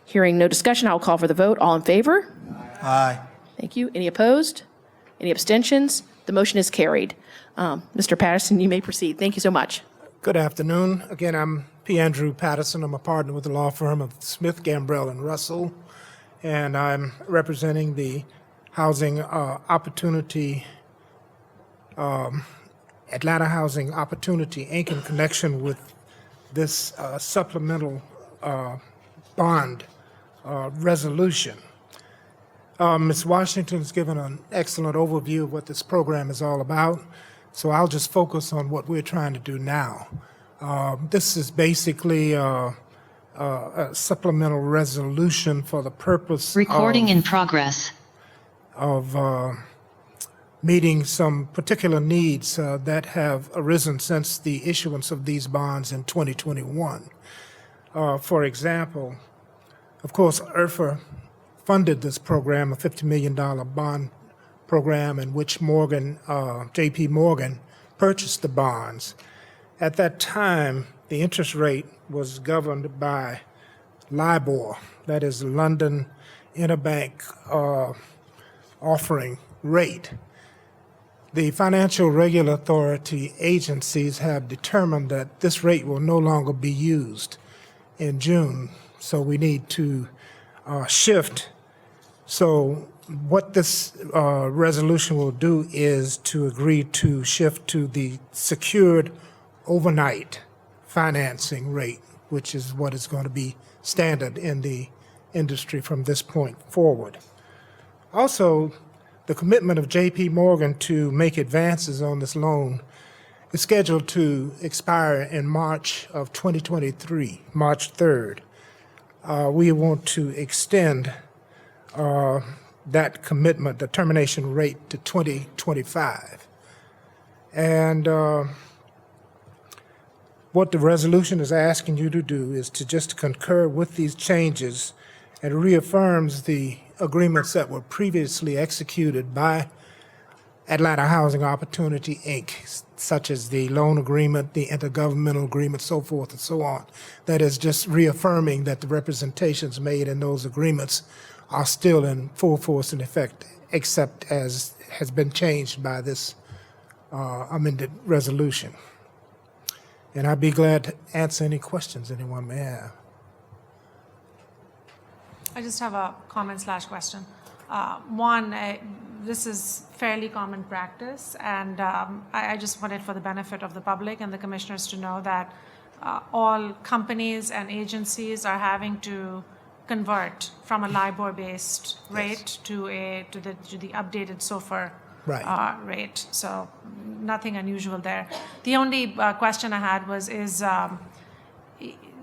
Hearing no discussion, I will call for the vote. All in favor? Aye. Thank you. Any opposed? Any abstentions? The motion is carried. Mr. Patterson, you may proceed. Thank you so much. Good afternoon. Again, I'm P. Andrew Patterson. I'm a partner with the law firm of Smith, Gambrell, and Russell, and I'm representing the Housing Opportunity, Atlanta Housing Opportunity, Inc. in connection with this supplemental bond resolution. Ms. Washington's given an excellent overview of what this program is all about, so I'll just focus on what we're trying to do now. This is basically a supplemental resolution for the purpose Recording in progress. of meeting some particular needs that have arisen since the issuance of these bonds in 2021. For example, of course, IRFA funded this program, a $50 million bond program in which Morgan, J.P. Morgan, purchased the bonds. At that time, the interest rate was governed by LIBOR, that is London Interbank offering rate. The financial regulatory agencies have determined that this rate will no longer be used in June, so we need to shift. So what this resolution will do is to agree to shift to the secured overnight financing rate, which is what is going to be standard in the industry from this point forward. Also, the commitment of J.P. Morgan to make advances on this loan is scheduled to expire in March of 2023, March 3rd. We want to extend that commitment, the termination rate, to 2025. And what the resolution is asking you to do is to just concur with these changes and reaffirms the agreements that were previously executed by Atlanta Housing Opportunity, Inc., such as the loan agreement, the intergovernmental agreement, so forth and so on. That is just reaffirming that the representations made in those agreements are still in full force and effect, except as has been changed by this amended resolution. And I'd be glad to answer any questions anyone may have. I just have a comment/question. One, this is fairly common practice, and I just wanted, for the benefit of the public and the commissioners, to know that all companies and agencies are having to convert from a LIBOR-based rate to the updated SOFR rate. So nothing unusual there. The only question I had is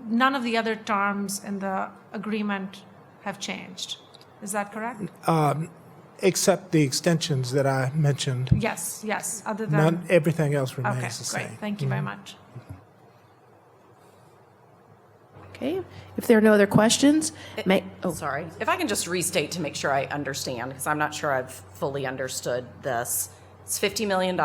none of the other terms in the agreement have changed. Is that correct? Except the extensions that I mentioned. Yes. Other than everything else remains the same. Okay, great. Thank you very much. Okay, if there are no other questions, Sorry, if I can just restate to make sure I understand, because I'm not sure I've fully understood this. It's $50 million.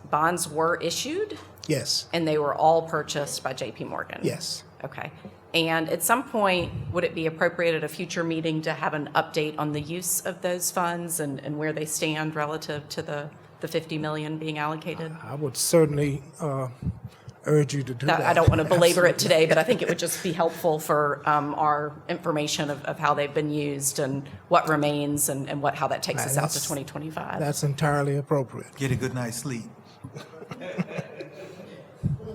Bonds were issued? Yes. And they were all purchased by J.P. Morgan? Yes. Okay. And at some point, would it be appropriate at a future meeting to have an update on the use of those funds and where they stand relative to the $50 million being allocated? I would certainly urge you to do that. I don't want to belabor it today, but I think it would just be helpful for our information of how they've been used and what remains and how that takes us out to 2025. That's entirely appropriate. Get a good night's sleep.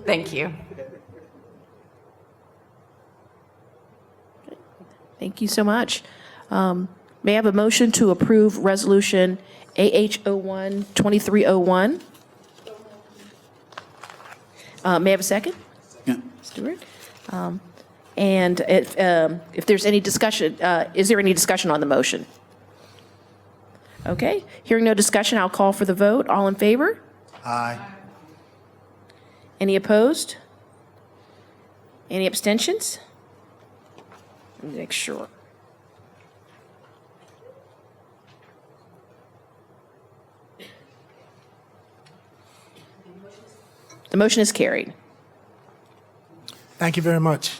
Thank you. thank you so much. May I have a motion to approve Resolution AH01-2301? May I have a second? Second. Stewart? And if there's any discussion, is there any discussion on the motion? Okay, hearing no discussion, I'll call for the vote. All in favor? Aye. Any opposed? Any abstentions? Let me make sure. The motion is carried. Thank you very much.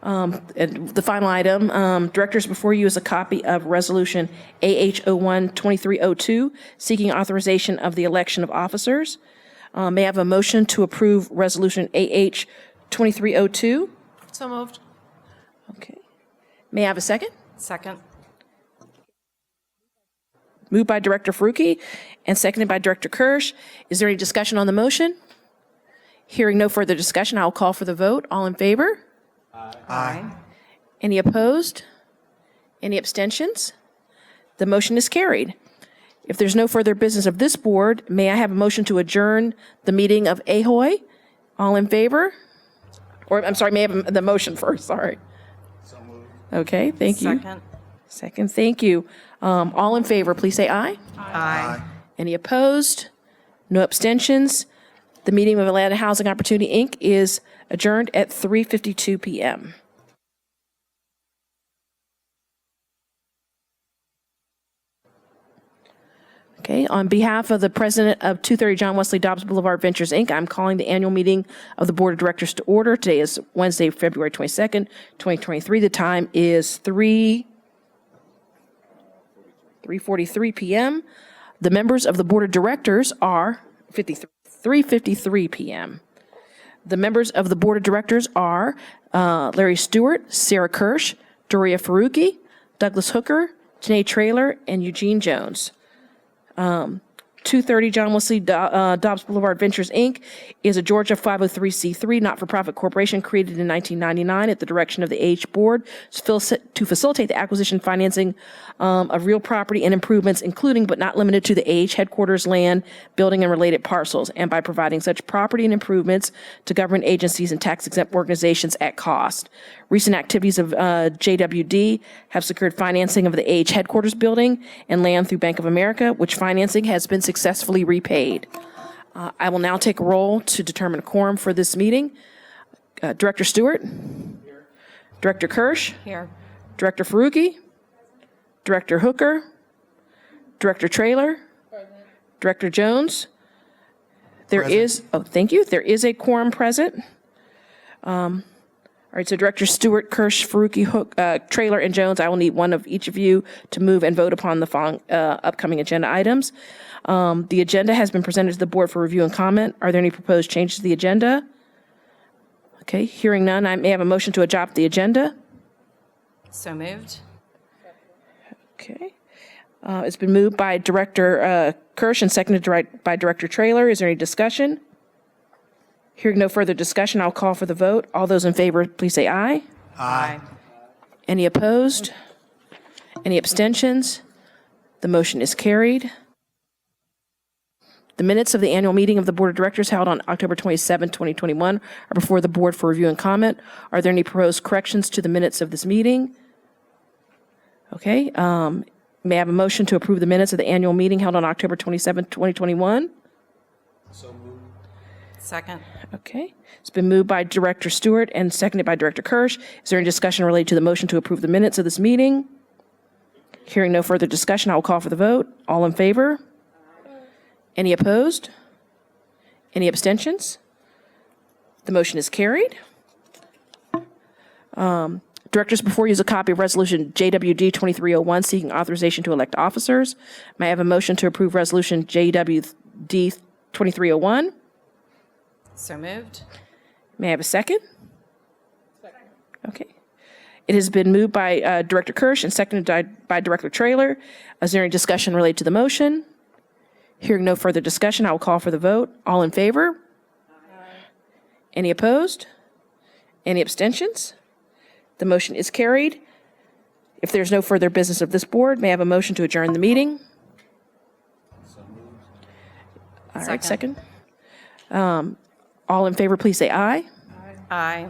And the final item, Directors, before you is a copy of Resolution AH01-2302, seeking authorization of the election of officers. May I have a motion to approve Resolution AH2302? So moved. Okay. May I have a second? Second. Moved by Director Faruqi and seconded by Director Kirsch. Is there any discussion on the motion? Hearing no further discussion, I'll call for the vote. All in favor? Aye. Any opposed? Any abstentions? The motion is carried. If there's no further business of this board, may I have a motion to adjourn the meeting of AHOY? All in favor? Or, I'm sorry, may I have the motion first? Sorry. Okay, thank you. Second, thank you. All in favor, please say aye. Aye. Any opposed? No abstentions? The meeting of Atlanta Housing Opportunity, Inc. is adjourned at 3:52 p.m. Okay, on behalf of the president of 230 John Wesley Dobbs Boulevard Ventures, Inc., I'm calling the annual meeting of the Board of Directors to order. Today is Wednesday, February 22nd, 2023. The time is 3:43 p.m. The members of the Board of Directors are 3:53 p.m. The members of the Board of Directors are Larry Stewart, Sarah Kirsch, Doria Faruqi, Douglas Hooker, Janae Traylor, and Eugene Jones. 230 John Wesley Dobbs Boulevard Ventures, Inc. is a Georgia 503c3 not-for-profit corporation created in 1999 at the direction of the AH Board to facilitate the acquisition financing of real property and improvements, including but not limited to the AH headquarters land, building, and related parcels, and by providing such property and improvements to government agencies and tax-exempt organizations at cost. Recent activities of JWD have secured financing of the AH headquarters building and land through Bank of America, which financing has been successfully repaid. I will now take a roll to determine a quorum for this meeting. Director Stewart? Here. Director Kirsch? Here. Director Faruqi? Director Hooker? Director Traylor? Present. Director Jones? There is a quorum present. All right, so Director Stewart, Kirsch, Faruqi, Traylor, and Jones, I will need one of each of you to move and vote upon the following upcoming agenda items. The agenda has been presented to the board for review and comment. Are there any proposed changes to the agenda? Okay, hearing none, I may have a motion to adopt the agenda. So moved. Okay. It's been moved by Director Kirsch and seconded by Director Traylor. Is there any discussion? Hearing no further discussion, I'll call for the vote. All those in favor, please say aye. Aye. Any opposed? Any abstentions? The motion is carried. The minutes of the annual meeting of the Board of Directors held on October 27, 2021 are before the board for review and comment. Are there any proposed corrections to the minutes of this meeting? Okay. May I have a motion to approve the minutes of the annual meeting held on October 27, 2021? So moved. Second. Okay. It's been moved by Director Stewart and seconded by Director Kirsch. Is there any discussion related to the motion to approve the minutes of this meeting? Hearing no further discussion, I will call for the vote. All in favor? Any opposed? Any abstentions? The motion is carried. Directors, before you is a copy of Resolution JWD 2301 seeking authorization to elect officers. May I have a motion to approve Resolution JWD 2301? So moved. May I have a second? Second. Okay. It has been moved by Director Kirsch and seconded by Director Traylor. Is there any discussion related to the motion? Hearing no further discussion, I will call for the vote. All in favor? Aye. Any opposed? Any abstentions? The motion is carried. If there's no further business of this board, may I have a motion to adjourn the meeting? So moved. All right, second. All in favor, please say aye. Aye.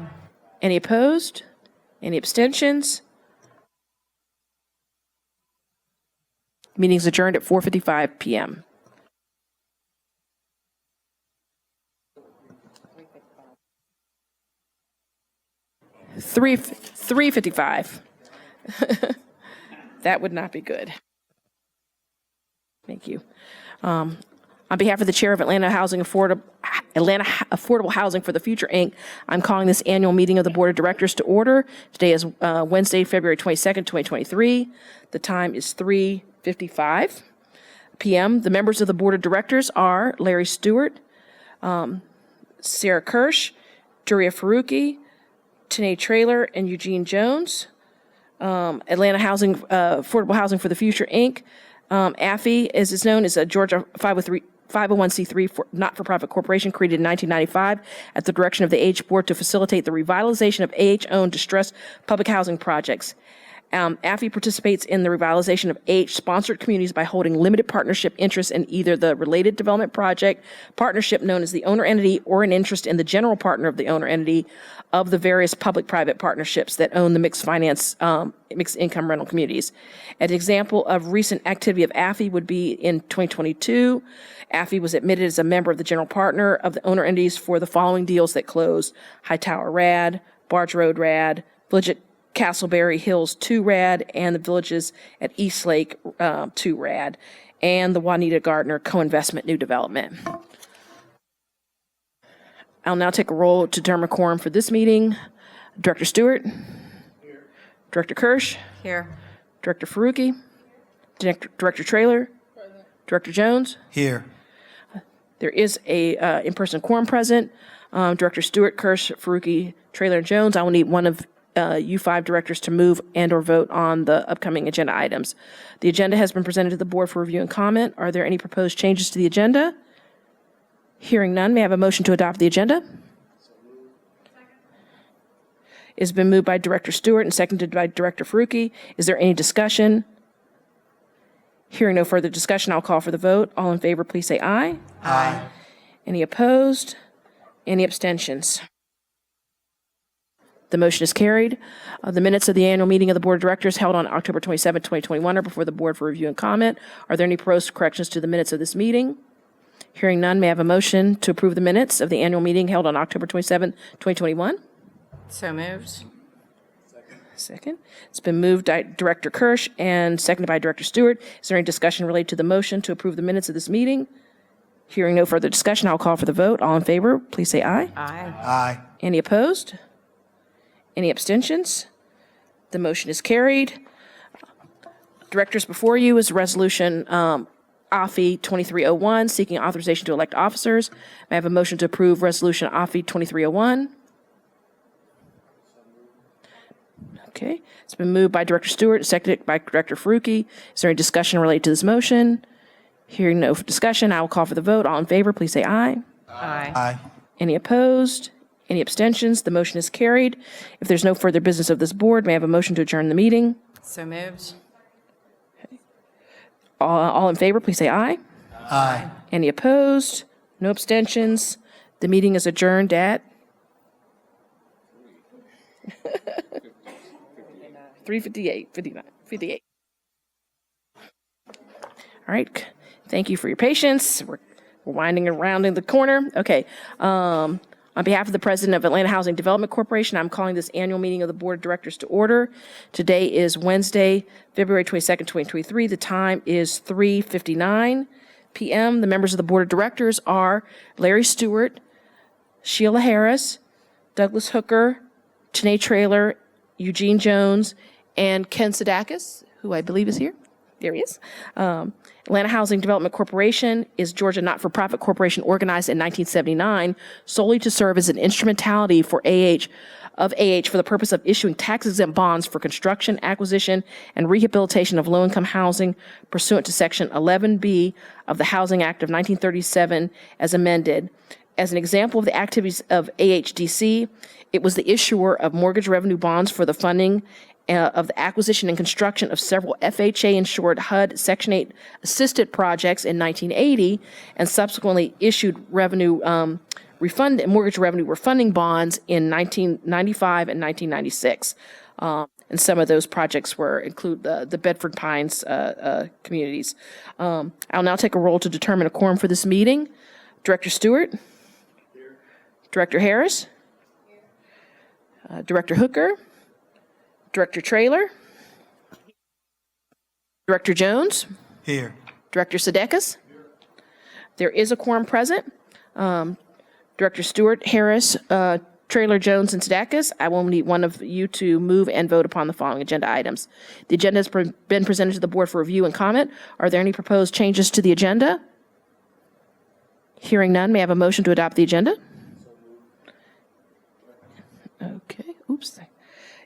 Any opposed? Any abstentions? Meeting's adjourned at 4:55 p.m. Three 3:55. That would not be good. Thank you. On behalf of the chair of Atlanta Affordable Housing for the Future, Inc., I'm calling this annual meeting of the Board of Directors to order. Today is Wednesday, February 22nd, 2023. The time is 3:55 p.m. The members of the Board of Directors are Larry Stewart, Sarah Kirsch, Doria Faruqi, Janae Traylor, and Eugene Jones. Atlanta Affordable Housing for the Future, Inc., AFI, as is known, is a Georgia 501c3 not-for-profit corporation created in 1995 at the direction of the AH Board to facilitate the revitalization of AH-owned distressed public housing projects. AFI participates in the revitalization of AH-sponsored communities by holding limited partnership interests in either the related development project, partnership known as the owner entity, or an interest in the general partner of the owner entity of the various public-private partnerships that own the mixed income rental communities. An example of recent activity of AFI would be in 2022. AFI was admitted as a member of the general partner of the owner entities for the following deals that closed: Hightower Rad, Barge Road Rad, Village Castleberry Hills 2 RAD, and the villages at Eastlake 2 RAD, and the Juanita Gardner Co-Investment New Development. I'll now take a roll to determine quorum for this meeting. Director Stewart? Here. Director Kirsch? Here. Director Faruqi? Director Traylor? Present. Director Jones? Here. There is a in-person quorum present. Director Stewart, Kirsch, Faruqi, Traylor, and Jones. I will need one of you 5 directors to move and or vote on the upcoming agenda items. The agenda has been presented to the board for review and comment. Are there any proposed changes to the agenda? Hearing none, may I have a motion to adopt the agenda? It's been moved by Director Stewart and seconded by Director Faruqi. Is there any discussion? Hearing no further discussion, I'll call for the vote. All in favor, please say aye. Aye. Any opposed? Any abstentions? The motion is carried. The minutes of the annual meeting of the Board of Directors held on October 27, 2021 are before the board for review and comment. Are there any proposed corrections to the minutes of this meeting? Hearing none, may I have a motion to approve the minutes of the annual meeting held on October 27, 2021? So moved. Second. It's been moved by Director Kirsch and seconded by Director Stewart. Is there any discussion related to the motion to approve the minutes of this meeting? Hearing no further discussion, I'll call for the vote. All in favor, please say aye. Aye. Aye. Any opposed? Any abstentions? The motion is carried. Directors, before you is Resolution AFI 2301, seeking authorization to elect officers. May I have a motion to approve Resolution AFI 2301? Okay. It's been moved by Director Stewart and seconded by Director Faruqi. Is there any discussion related to this motion? Hearing no discussion, I will call for the vote. All in favor, please say aye. Aye. Aye. Any opposed? Any abstentions? The motion is carried. If there's no further business of this board, may I have a motion to adjourn the meeting? So moved. All in favor, please say aye. Aye. Any opposed? No abstentions? The meeting is adjourned at 58. All right. Thank you for your patience. We're winding around in the corner. Okay. On behalf of the President of Atlanta Housing Development Corporation, I'm calling this annual meeting of the Board of Directors to order. Today is Wednesday, February 22nd, 2023. The time is 3:59 p.m. The members of the Board of Directors are Larry Stewart, Sheila Harris, Douglas Hooker, Tanae Traylor, Eugene Jones, and Ken Sadakis, who I believe is here. There he is. Atlanta Housing Development Corporation is Georgia not-for-profit corporation organized in 1979 solely to serve as an instrumentality for AH for the purpose of issuing tax-exempt bonds for construction, acquisition, and rehabilitation of low-income housing pursuant to Section 11B of the Housing Act of 1937 as amended. As an example of the activities of AHDC, it was the issuer of mortgage revenue bonds for the funding of the acquisition and construction of several FHA-insured HUD Section 8 assisted projects in 1980, and subsequently issued mortgage revenue refunding bonds in 1995 and 1996. And some of those projects include the Bedford Pines communities. I'll now take a roll to determine a quorum for this meeting. Director Stewart? Here. Director Harris? Here. Director Hooker? Director Traylor? Director Jones? Here. Director Sadekis? Here. There is a quorum present. Director Stewart, Harris, Traylor, Jones, and Sadekis. I will need one of you to move and vote upon the following agenda items. The agenda has been presented to the board for review and comment. Are there any proposed changes to the agenda? Hearing none, may I have a motion to adopt the agenda? Okay. Oops.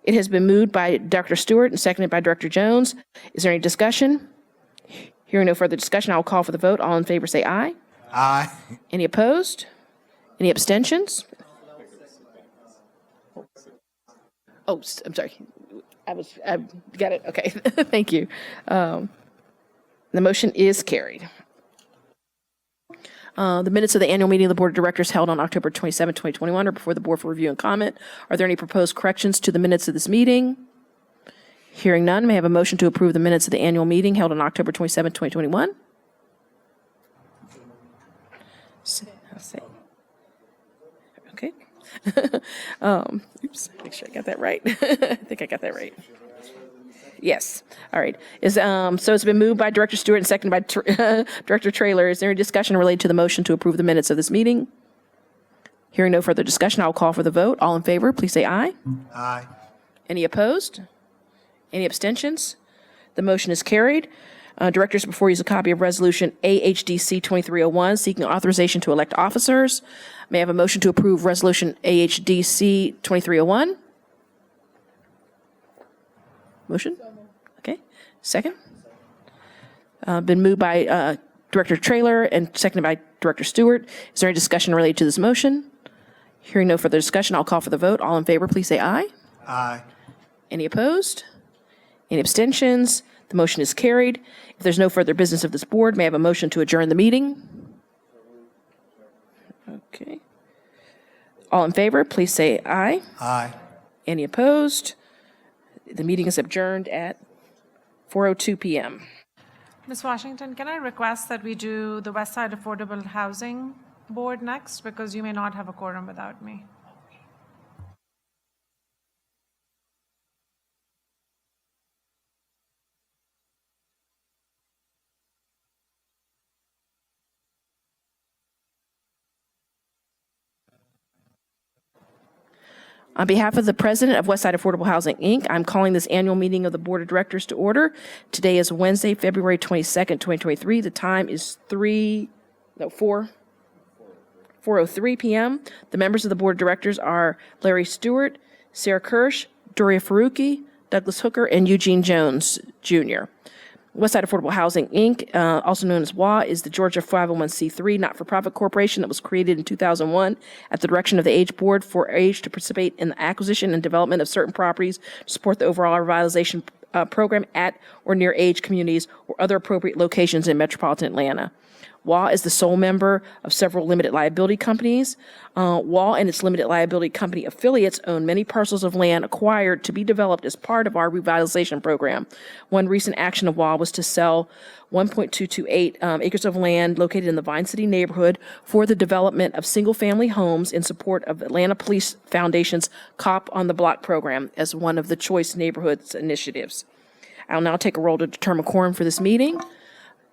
It has been moved by Dr. Stewart and seconded by Director Jones. Is there any discussion? Hearing no further discussion, I will call for the vote. All in favor say aye. Aye. Any opposed? Any abstentions? Oh, I'm sorry. I got it. Okay. Thank you. The motion is carried. The minutes of the annual meeting of the Board of Directors held on October 27, 2021 are before the board for review and comment. Are there any proposed corrections to the minutes of this meeting? Hearing none, may I have a motion to approve the minutes of the annual meeting held on October 27, 2021? Okay. Oops, make sure I got that right. I think I got that right. Yes. All right. So it's been moved by Director Stewart and seconded by Director Traylor. Is there any discussion related to the motion to approve the minutes of this meeting? Hearing no further discussion, I'll call for the vote. All in favor, please say aye. Aye. Any opposed? Any abstentions? The motion is carried. Directors, before you is a copy of Resolution AHDC 2301, seeking authorization to elect officers. May I have a motion to approve Resolution AHDC 2301? Motion? Okay. Second? Been moved by Director Traylor and seconded by Director Stewart. Is there any discussion related to this motion? Hearing no further discussion, I'll call for the vote. All in favor, please say aye. Aye. Any opposed? Any abstentions? The motion is carried. If there's no further business of this board, may I have a motion to adjourn the meeting? Okay. All in favor, please say aye. Aye. Any opposed? The meeting is adjourned at 4:02 p.m. Ms. Washington, can I request that we do the West Side Affordable Housing Board next, because you may not have a quorum without me. On behalf of the president of Westside Affordable Housing, Inc., I'm calling this annual meeting of the Board of Directors to order. Today is Wednesday, February 22nd, 2023. The time is 4:03 p.m. The members of the Board of Directors are Larry Stewart, Sarah Kirsch, Doria Faruqi, Douglas Hooker, and Eugene Jones, Jr. Westside Affordable Housing, Inc., also known as WA, is the Georgia 501c3 not-for-profit corporation that was created in 2001 at the direction of the Age Board for Age to participate in the acquisition and development of certain properties to support the overall revitalization program at or near Age communities or other appropriate locations in metropolitan Atlanta. WA is the sole member of several limited liability companies. WA and its limited liability company affiliates own many parcels of land acquired to be developed as part of our revitalization program. One recent action of WA was to sell 1.228 acres of land located in the Vine City neighborhood for the development of single-family homes in support of Atlanta Police Foundation's COP on the Block program as one of the Choice Neighborhoods initiatives. I'll now take a roll to determine quorum for this meeting.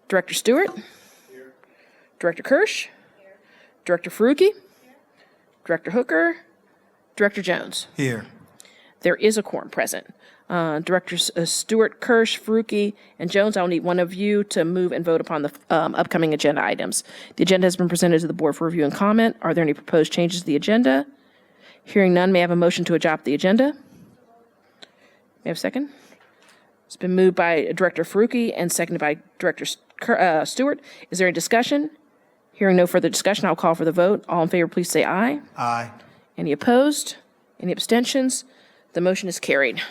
Director Stewart? Director Kirsch? Director Faruqi? Director Hooker? Director Jones? Here. There is a quorum present. Directors Stewart, Kirsch, Faruqi, and Jones, I'll need one of you to move and vote upon the upcoming agenda items. The agenda has been presented to the board for review and comment. Are there any proposed changes to the agenda? Hearing none, may I have a motion to adopt the agenda? May I have a second? It's been moved by Director Faruqi and seconded by Director Stewart. Is there any discussion? Hearing no further discussion, I'll call for the vote. All in favor, please say aye. Aye. Any opposed? Any abstentions? The motion is carried.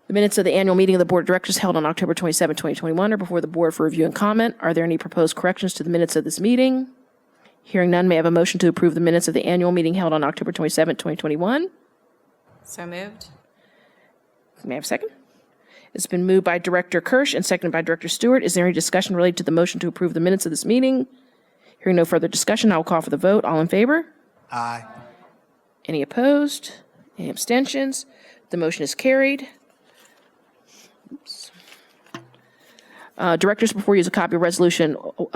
The minutes of the annual meeting of the Board of Directors held on October 27, 2021 are before the board for review and comment. Are there any proposed corrections to the minutes of this meeting? Hearing none, may I have a motion to approve the minutes of the annual meeting held on October 27, 2021? So moved. May I have a second? It's been moved by Director Kirsch and seconded by Director Stewart. Is there any discussion related to the motion to approve the minutes of this meeting? Hearing no further discussion, I will call for the vote. All in favor? Aye. Any opposed? Any abstentions? The motion is carried. Oops. Directors, before you is a copy of Resolution WAH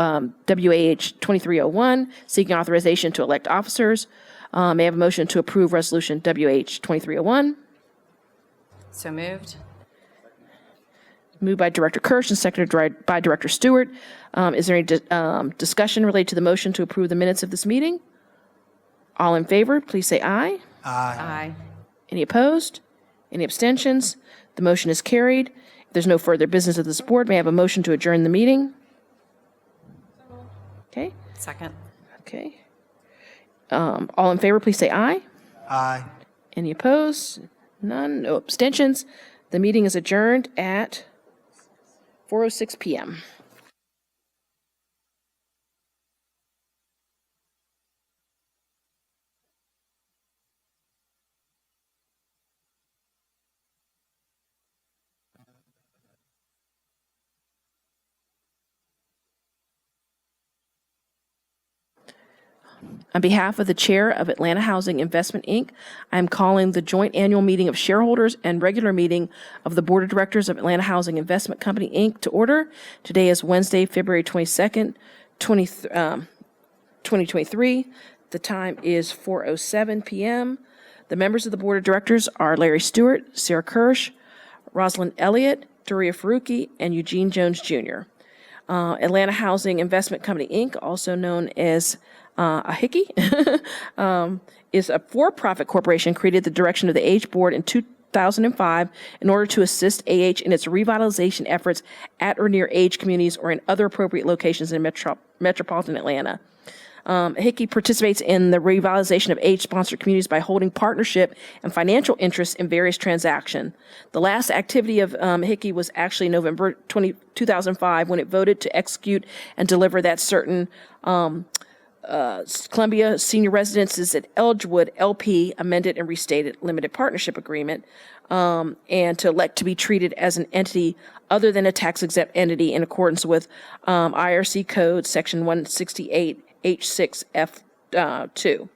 2301, seeking authorization to elect officers. May I have a motion to approve Resolution WH 2301? So moved. Moved by Director Kirsch and seconded by Director Stewart. Is there any discussion related to the motion to approve the minutes of this meeting? All in favor, please say aye. Aye. Any opposed? Any abstentions? The motion is carried. If there's no further business of this board, may I have a motion to adjourn the meeting? Okay. Second. Okay. All in favor, please say aye. Aye. Any opposed? None. No abstentions. The meeting is adjourned at 4:06 p.m. On behalf of the Chair of Atlanta Housing Investment, Inc., I am calling the joint annual meeting of shareholders and regular meeting of the Board of Directors of Atlanta Housing Investment Company, Inc. to order. Today is Wednesday, February 22nd, 2023. The time is 4:07 p.m. The members of the Board of Directors are Larry Stewart, Sarah Kirsch, Rosalind Elliott, Doria Faruqi, and Eugene Jones Jr. Atlanta Housing Investment Company, Inc., also known as AHICI, is a for-profit corporation created at the direction of the AH Board in 2005 in order to assist AH in its revitalization efforts at or near AH communities or in other appropriate locations in metropolitan Atlanta. AHICI participates in the revitalization of AH-sponsored communities by holding partnership and financial interests in various transactions. The last activity of AHICI was actually November 2005 when it voted to execute and deliver that certain Columbia Senior Residences at Edgewood LP amended and restated limited partnership agreement, and to elect to be treated as an entity other than a tax-exempt entity in accordance with IRC Code Section 168 H6F2.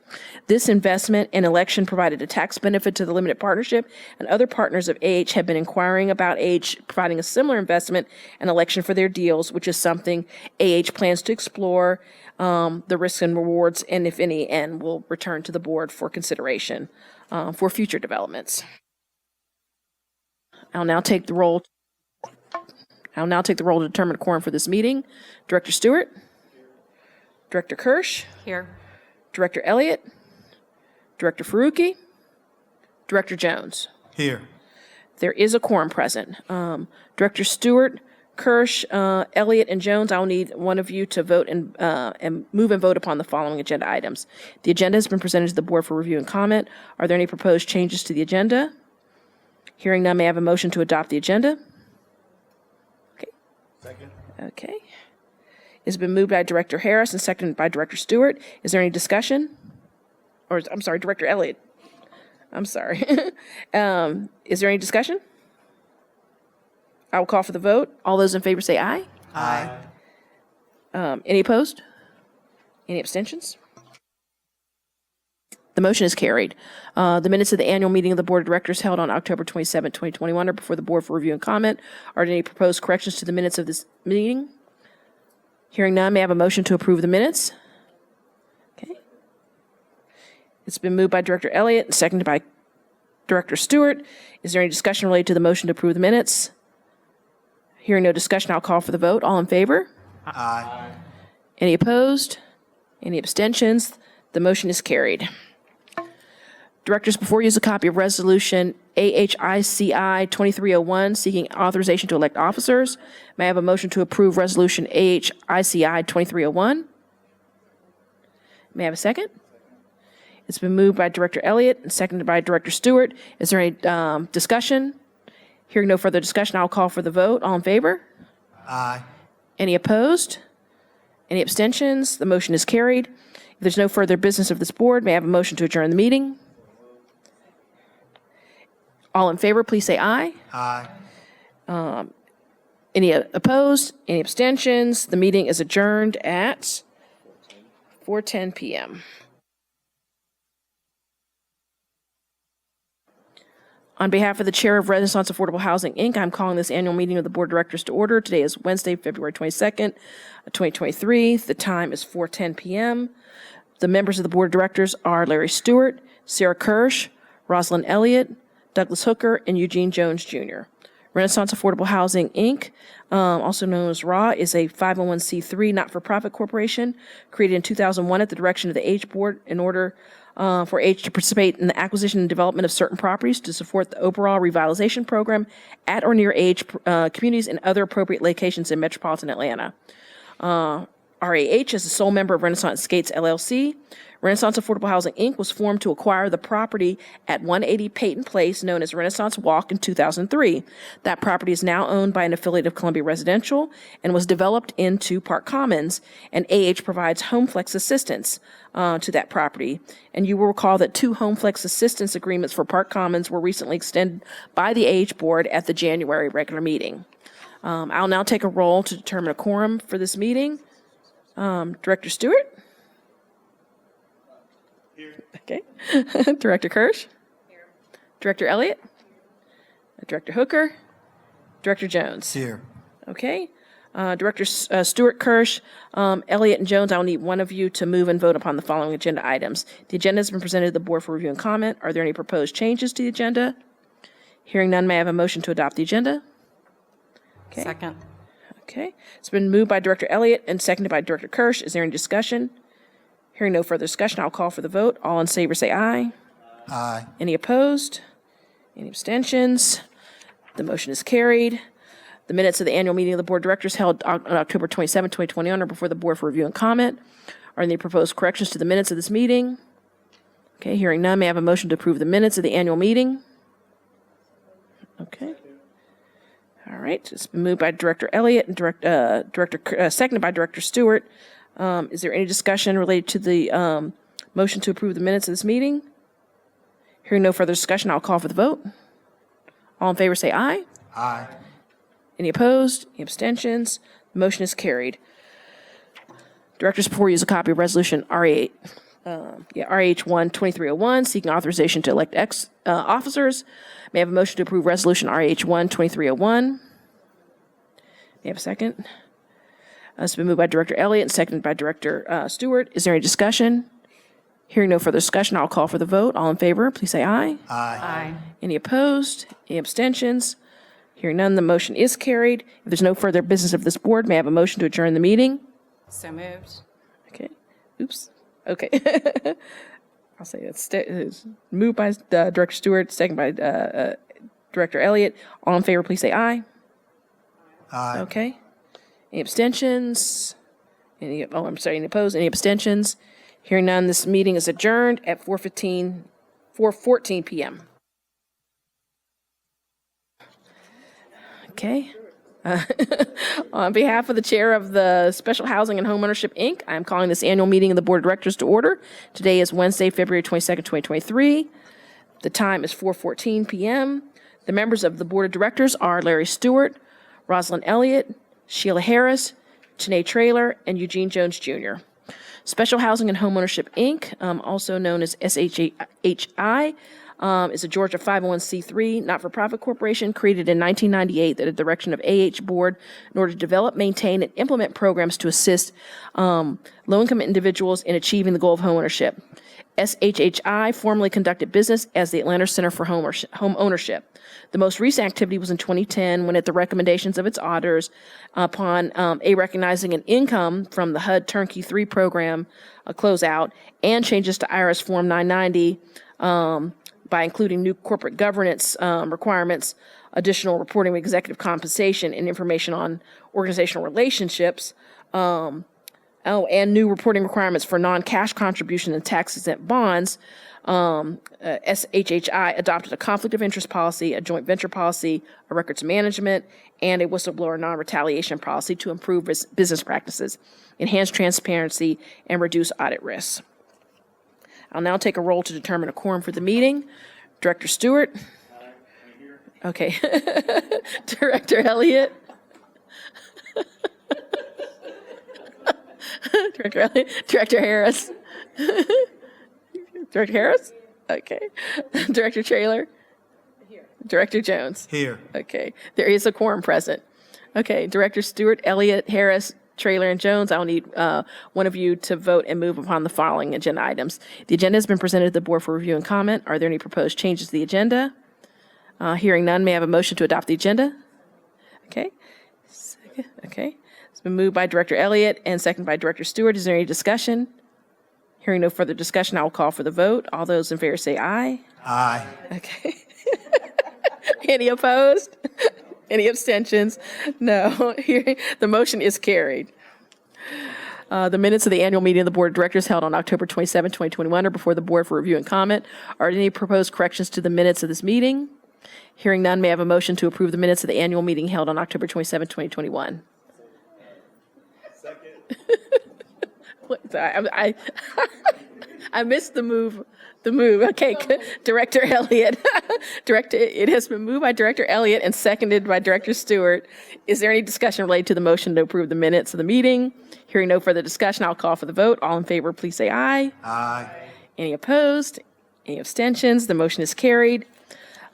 This investment and election provided a tax benefit to the limited partnership, and other partners of AH have been inquiring about AH providing a similar investment and election for their deals, which is something AH plans to explore the risks and rewards, and if any, and will return to the board for consideration for future developments. I'll now take the roll to determine a quorum for this meeting. Director Stewart? Director Kirsch? Here. Director Elliott? Director Faruqi? Director Jones? Here. There is a quorum present. Director Stewart, Kirsch, Elliott, and Jones, I'll need one of you to vote and move and vote upon the following agenda items. The agenda has been presented to the board for review and comment. Are there any proposed changes to the agenda? Hearing none, may I have a motion to adopt the agenda? Okay. Second. Okay. It's been moved by Director Harris and seconded by Director Stewart. Is there any discussion? Or, I'm sorry, Director Elliott. I'm sorry. Is there any discussion? I will call for the vote. All those in favor say aye. Aye. Any opposed? Any abstentions? The motion is carried. The minutes of the annual meeting of the Board of Directors held on October 27, 2021 are before the board for review and comment. Are there any proposed corrections to the minutes of this meeting? Hearing none, may I have a motion to approve the minutes? Okay. It's been moved by Director Elliott and seconded by Director Stewart. Is there any discussion related to the motion to approve the minutes? Hearing no discussion, I'll call for the vote. All in favor? Aye. Any opposed? Any abstentions? The motion is carried. Directors, before you is a copy of Resolution AHICI 2301 seeking authorization to elect officers. May I have a motion to approve Resolution AHICI 2301? May I have a second? It's been moved by Director Elliott and seconded by Director Stewart. Is there any discussion? Hearing no further discussion, I'll call for the vote. All in favor? Aye. Any opposed? Any abstentions? The motion is carried. If there's no further business of this board, may I have a motion to adjourn the meeting? All in favor, please say aye. Aye. Any opposed? Any abstentions? The meeting is adjourned at 4:10 p.m. On behalf of the Chair of Renaissance Affordable Housing, Inc., I'm calling this annual meeting of the Board of Directors to order. Today is Wednesday, February 22nd, 2023. The time is 4:10 p.m. The members of the Board of Directors are Larry Stewart, Sarah Kirsch, Rosalind Elliott, Douglas Hooker, and Eugene Jones Jr. Renaissance Affordable Housing, Inc., also known as RAW, is a 501c3 not-for-profit corporation created in 2001 at the direction of the AH Board in order for AH to participate in the acquisition and development of certain properties to support the overall revitalization program at or near AH communities and other appropriate locations in metropolitan Atlanta. RAH is the sole member of Renaissance Skates LLC. Renaissance Affordable Housing, Inc. was formed to acquire the property at 180 Peyton Place, known as Renaissance Walk, in 2003. That property is now owned by an affiliate of Columbia Residential and was developed into Park Commons, and AH provides HomeFlex assistance to that property. And you will recall that 2 HomeFlex assistance agreements for Park Commons were recently extended by the AH Board at the January regular meeting. I'll now take a roll to determine a quorum for this meeting. Director Stewart? Okay. Director Kirsch? Director Elliott? Director Hooker? Director Jones? Here. Okay. Director Stewart, Kirsch, Elliott, and Jones, I'll need one of you to move and vote upon the following agenda items. The agenda has been presented to the board for review and comment. Are there any proposed changes to the agenda? Hearing none, may I have a motion to adopt the agenda? Okay. Second. Okay. It's been moved by Director Elliott and seconded by Director Kirsch. Is there any discussion? Hearing no further discussion, I'll call for the vote. All in favor say aye. Aye. Any opposed? Any abstentions? The motion is carried. The minutes of the annual meeting of the Board of Directors held on October 27, 2021 are before the board for review and comment. Are there any proposed corrections to the minutes of this meeting? Okay, hearing none, may I have a motion to approve the minutes of the annual meeting? Okay. All right, it's been moved by Director Elliott and seconded by Director Stewart. Is there any discussion related to the motion to approve the minutes of this meeting? Hearing no further discussion, I'll call for the vote. All in favor say aye. Aye. Any opposed? Any abstentions? The motion is carried. Directors, before you use a copy of Resolution RH 1-2301, seeking authorization to elect officers. May I have a motion to approve Resolution RH 1-2301? May I have a second? It's been moved by Director Elliott and seconded by Director Stewart. Is there any discussion? Hearing no further discussion, I'll call for the vote. All in favor, please say aye. Aye. Any opposed? Any abstentions? Hearing none, the motion is carried. If there's no further business of this board, may I have a motion to adjourn the meeting? So moved. Okay. Oops. Okay. I'll say it's moved by Director Stewart, second by Director Elliott. All in favor, please say aye. Aye. Okay. Any abstentions? Any opposed? Any abstentions? Hearing none, this meeting is adjourned at 4:14 p.m. Okay. On behalf of the chair of the Special Housing and Homeownership, Inc., I'm calling this annual meeting of the Board of Directors to order. Today is Wednesday, February 22nd, 2023. The time is 4:14 p.m. The members of the Board of Directors are Larry Stewart, Rosalind Elliott, Sheila Harris, Tanae Traylor, and Eugene Jones Jr. Special Housing and Homeownership, Inc., also known as SHHI, is a Georgia 501c3 not-for-profit corporation created in 1998 at the direction of Board in order to develop, maintain, and implement programs to assist low-income individuals in achieving the goal of homeownership. SHHI formerly conducted business as the Atlanta Center for Home Ownership. The most recent activity was in 2010 when, at the recommendations of its auditors, upon recognizing an income from the HUD Turnkey 3 program closeout and changes to IRS Form 990 by including new corporate governance requirements, additional reporting of executive compensation, and information on organizational relationships, and new reporting requirements for non-cash contribution and tax-exempt bonds, SHHI adopted a conflict of interest policy, a joint venture policy, a records management, and a whistleblower non-retaliation policy to improve business practices, enhance transparency, and reduce audit risks. I'll now take a roll to determine a quorum for the meeting. Director Stewart? Okay. Director Elliott? Director Elliott? Director Harris? Director Harris? Okay. Director Traylor? Here. Director Jones? Here. Okay. There is a quorum present. Okay. Director Stewart, Elliott, Harris, Traylor, and Jones, I'll need one of you to vote and move upon the following agenda items. The agenda has been presented to the board for review and comment. Are there any proposed changes to the agenda? Hearing none, may I have a motion to adopt the agenda? Okay. Okay. It's been moved by Director Elliott and seconded by Director Stewart. Is there any discussion? Hearing no further discussion, I will call for the vote. All those in favor say aye. Aye. Okay. Any opposed? Any abstentions? No. The motion is carried. The minutes of the annual meeting of the Board of Directors held on October 27, 2021 are before the board for review and comment. Are there any proposed corrections to the minutes of this meeting? Hearing none, may I have a motion to approve the minutes of the annual meeting held on October 27, 2021? I missed the move. Okay, Director Elliott. It has been moved by Director Elliott and seconded by Director Stewart. Is there any discussion related to the motion to approve the minutes of the meeting? Hearing no further discussion, I'll call for the vote. All in favor, please say aye. Aye. Any opposed? Any abstentions? The motion is carried.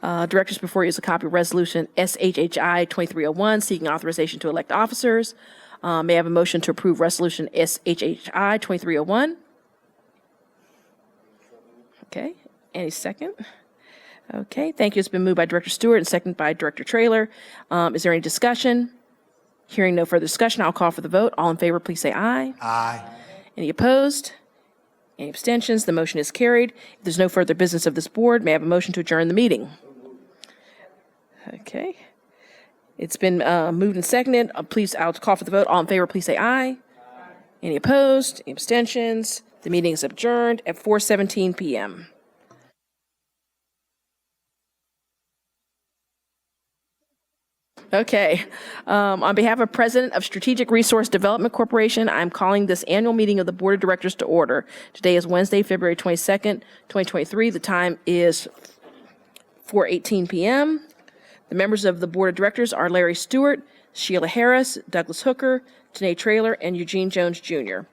Directors, before you is a copy of Resolution SHHI 2301, seeking authorization to elect officers. May I have a motion to approve Resolution SHHI 2301? Okay, any second? Okay, thank you. It's been moved by Director Stewart and seconded by Director Traylor. Is there any discussion? Hearing no further discussion, I'll call for the vote. All in favor, please say aye. Aye. Any opposed? Any abstentions? The motion is carried. If there's no further business of this board, may I have a motion to adjourn the meeting? Okay. It's been moved and seconded. Please, I'll call for the vote. All in favor, please say aye. Any opposed? Any abstentions? The meeting is adjourned at 4:17 p.m. Okay. On behalf of President of Strategic Resource Development Corporation, I'm calling this annual meeting of the Board of Directors to order. Today is Wednesday, February 22nd, 2023. The time is 4:18 p.m. The members of the Board of Directors are Larry Stewart, Sheila Harris, Douglas Hooker, Tanae Traylor, and Eugene Jones, Jr.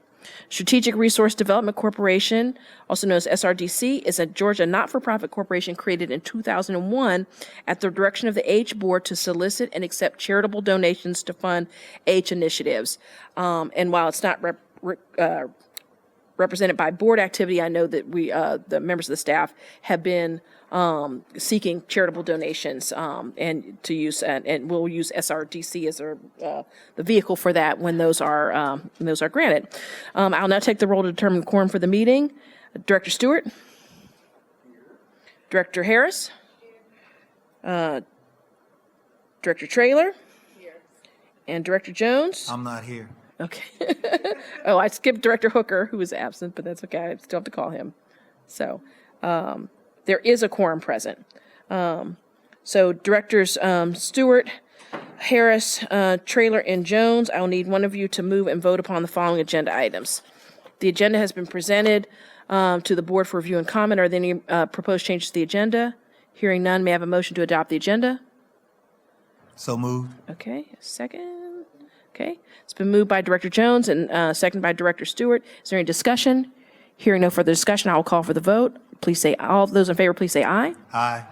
Strategic Resource Development Corporation, also known as SRDC, is a Georgia not-for-profit corporation created in 2001 at the direction of the AH Board to solicit and accept charitable donations to fund AH initiatives. And while it's not represented by board activity, I know that the members of the staff, have been seeking charitable donations and to use and we'll use SRDC as the vehicle for that when those are granted. I'll now take the roll to determine the quorum for the meeting. Director Stewart, Director Harris, Director Traylor, and Director Jones. I'm not here. Okay. Oh, I skipped Director Hooker, who was absent, but that's okay. I still have to call him. So. There is a quorum present. So Directors Stewart, Harris, Traylor, and Jones, I will need one of you to move and vote upon the following agenda items. The agenda has been presented to the board for review and comment. Are there any proposed changes to the agenda? Hearing none, may I have a motion to adopt the agenda? So moved. Okay, a second. Okay, it's been moved by Director Jones and seconded by Director Stewart. Is there any discussion? Hearing no further discussion, I will call for the vote. Please say, all those in favor, please say aye. Aye.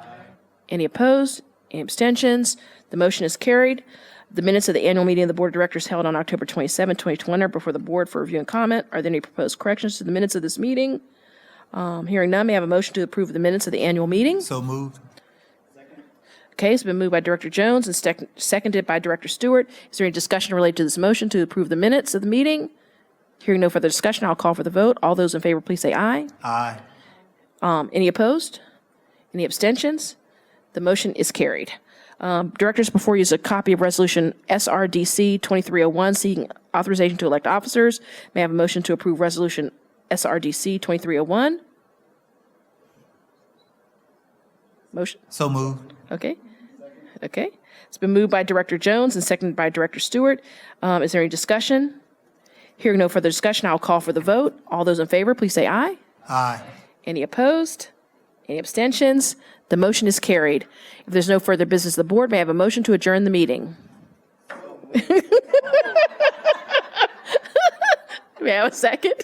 Any opposed? Any abstentions? The motion is carried. The minutes of the annual meeting of the Board of Directors held on October 27, 2020 are before the board for review and comment. Are there any proposed corrections to the minutes of this meeting? Hearing none, may I have a motion to approve the minutes of the annual meeting? So moved. Okay, it's been moved by Director Jones and seconded by Director Stewart. Is there any discussion related to this motion to approve the minutes of the meeting? Hearing no further discussion, I'll call for the vote. All those in favor, please say aye. Aye. Any opposed? Any abstentions? The motion is carried. Directors, before you is a copy of Resolution SRDC 2301, seeking authorization to elect officers. May I have a motion to approve Resolution SRDC 2301? Motion? So moved. Okay. Okay. It's been moved by Director Jones and seconded by Director Stewart. Is there any discussion? Hearing no further discussion, I'll call for the vote. All those in favor, please say aye. Aye. Any opposed? Any abstentions? The motion is carried. If there's no further business of the board, may I have a motion to adjourn the meeting? May I have a second?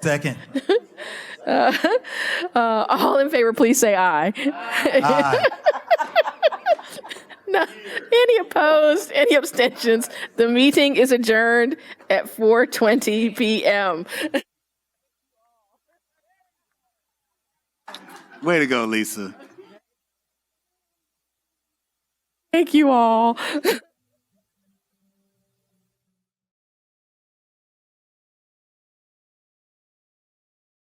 Second. All in favor, please say aye. Aye. No, any opposed? Any abstentions? The meeting is adjourned at 4:20 p.m. Way to go, Lisa. Thank you all.